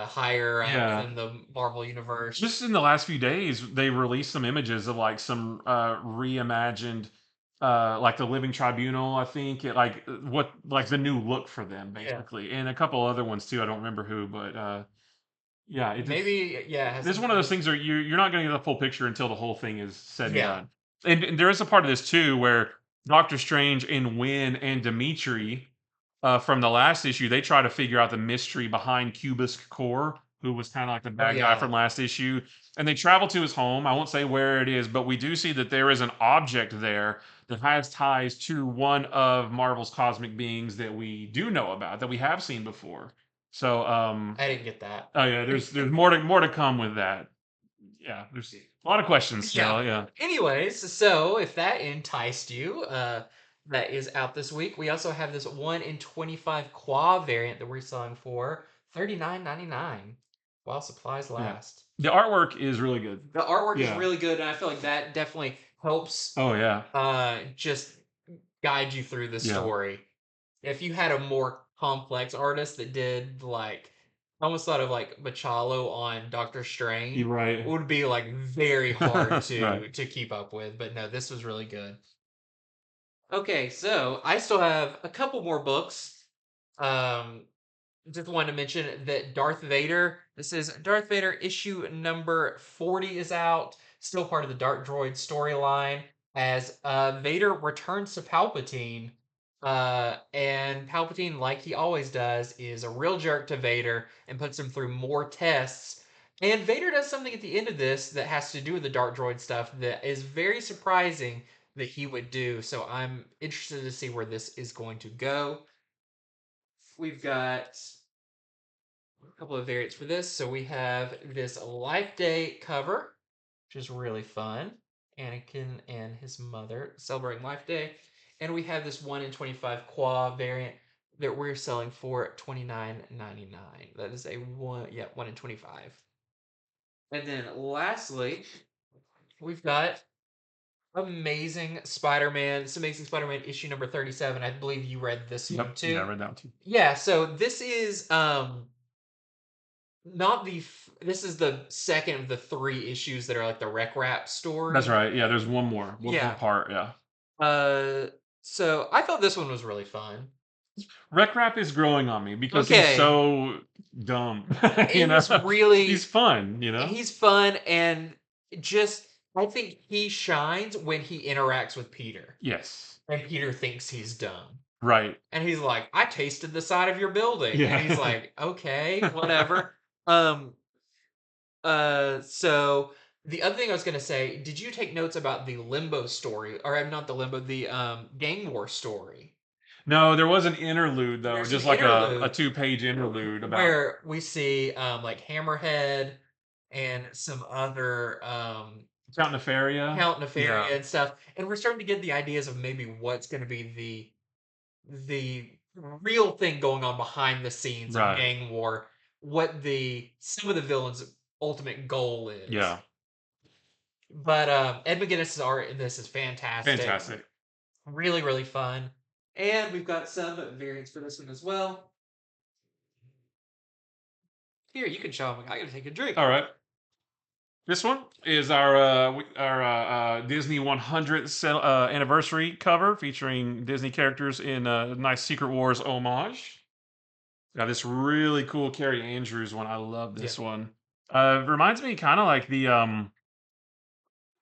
higher ups yeah. in the Marvel universe. Just in the last few days, they released some images of like some reimagined, like the Living Tribunal. I think what like the new look for them Yeah. basically, and a couple other ones too. I don't remember who, but yeah, Maybe. Yeah. It has it's something one to of do those with. things where you're not going to get the full picture until the whole thing is said and Yeah. done. And there is a part of this too where Doctor Strange and Wynn and Dimitri from the last issue, they try to figure out the mystery behind Cubisk Core, who was kind of like the Oh bad guy yeah. from last issue. And they travel to his home. I won't say where it is, but we do see that there is an object there that has ties to one of Marvel's cosmic beings that we do know about, that we have seen before. So I didn't get that. oh yeah, there's more to come with that. Yeah, there's a lot of questions Yeah. still. Yeah. Anyways, so if that enticed you, that is out this week. We also have this 1 in 25 quad variant that we're selling for $39.99 while supplies Yeah. last. The artwork is really good. The artwork is Yeah. really good, and I feel like that definitely helps Oh yeah. just guide you through the Yeah. story. If you had a more complex artist that did like I almost thought of like Machalo on Doctor Strange, You're right. it would be like very hard Right. to keep up with. But no, this was really good. Okay, so I still have a couple more books. Um, just wanted to mention that Darth Vader, this is Darth Vader issue number 40 is out, still part of the Dark Droid storyline, as Vader returns to Palpatine. And Palpatine, like he always does, is a real jerk to Vader and puts him through more tests. And Vader does something at the end of this that has to do with the Dark Droid stuff that is very surprising that he would do. So I'm interested to see where this is going to go. We've got a couple of variants for this. So we have this Life Day cover, which is really fun. Anakin and his mother celebrating Life Day. And we have this 1 in 25 Qua variant that we're selling for $29.99. That is a 1 in 25. And then lastly, we've got Amazing Spider-Man. It's Amazing Spider-Man issue number 37. I believe you read this one Yep. Yeah, I too. read that one too. Yeah, so this is not this is the second of the 3 issues that are like the Rec Rap That's story. right. Yeah, there's one more. One Yeah. part. Yeah. Uh, so I thought this one was really fun. Rec Rap is growing on me because he's Okay, so dumb. you know, he's really he's fun. You know. he's fun and just I think he shines when he interacts with Peter, Yes. and Peter thinks he's dumb. Right. And he's like, "I tasted the side of your building," and he's Yeah. like, "Okay, whatever." Um, so the other thing I was gonna say, did you take notes about the Limbo story, or not the Limbo, the Gang War story? No, there was an interlude though, There's an just like a interlude 2-page interlude about where we see like Hammerhead and some other Count Nefaria. Count Yeah. Nefaria and stuff, and we're starting to get the ideas of maybe what's going to be the real thing going on behind the scenes of Right. Gang War, what the some of the villains' ultimate goal is. Yeah. But Ed McGuinness's art in this is fantastic, Fantastic. really really fun, and we've got some variants for this one as well. Here, you can show them. I gotta take a drink. All right. This one is our Disney 100th anniversary cover featuring Disney characters in a nice Secret Wars homage. Got this really cool Carrie Andrews one. I love Yeah. this one. Reminds me kind of like the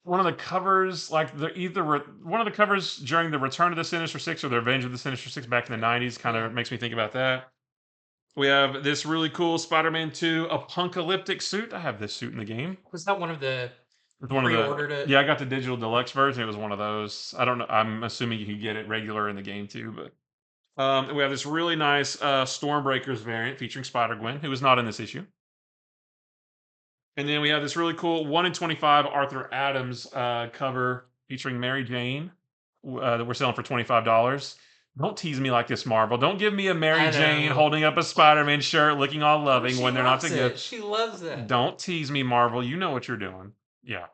one of the covers, like one of the covers during the Return of the Sinister Six or the Revenge of the Sinister Six back in the '90s. Kind Yeah. of makes me think about that. We have this really cool Spider-Man 2 apocalyptic suit. I have this suit in the game. Was that one of the It's one of the pre-ordered it? yeah, I got the digital deluxe version. It was one of those. I don't know. I'm assuming you can get it regular in the game too, but we have this really nice Stormbreakers variant featuring Spider-Gwen, who is not in this issue. And then we have this really cool 1 in 25 Arthur Adams cover featuring Mary Jane that we're selling for $25. Don't tease me like this, Marvel. Don't give me a Mary I Jane know. holding up a Spider-Man shirt looking all loving She when they're not loves together. it. She loves it. Don't tease me, Marvel. You know what you're doing. Yeah.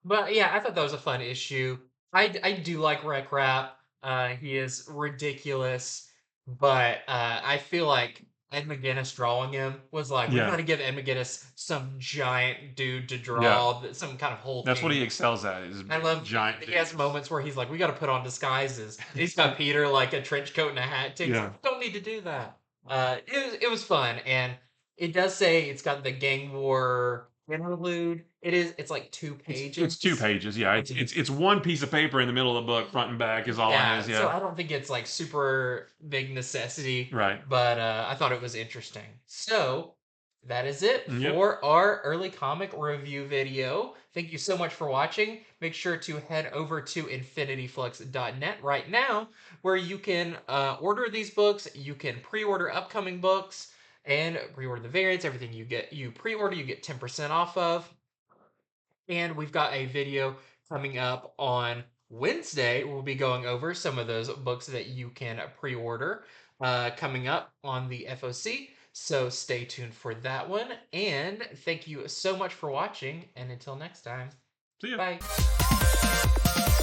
But yeah, I thought that was a fun issue. I do like Rec Rap. He is ridiculous, but I feel like Ed McGuinness drawing him was like we got Yeah. to give Ed McGuinness some giant dude to Yeah. draw, some kind of That's what he hulking. excels at is I love giant he has dudes. moments where he's like, we got to put on disguises. And he's got Peter like a trench coat and a hat. He's Yeah. like, don't need to do that. It was fun, and it does say it's got the gang war interlude. It's like 2 pages. It's 2 pages. Yeah. It's one piece of paper in the middle of the book, front and back is all it Yeah, is. so Yeah. I don't think it's like super big necessity, Right. but I thought it was interesting. So that is it Yep. for our early comic review video. Thank you so much for watching. Make sure to head over to infinityflux.net right now, where you can order these books. You can pre-order upcoming books. and pre-order the variants. Everything you pre-order, you get 10% off of. And we've got a video coming up on Wednesday. We'll be going over some of those books that you can pre-order coming up on the FOC. So stay tuned for that one. And thank you so much for watching. And until next time, See ya. bye.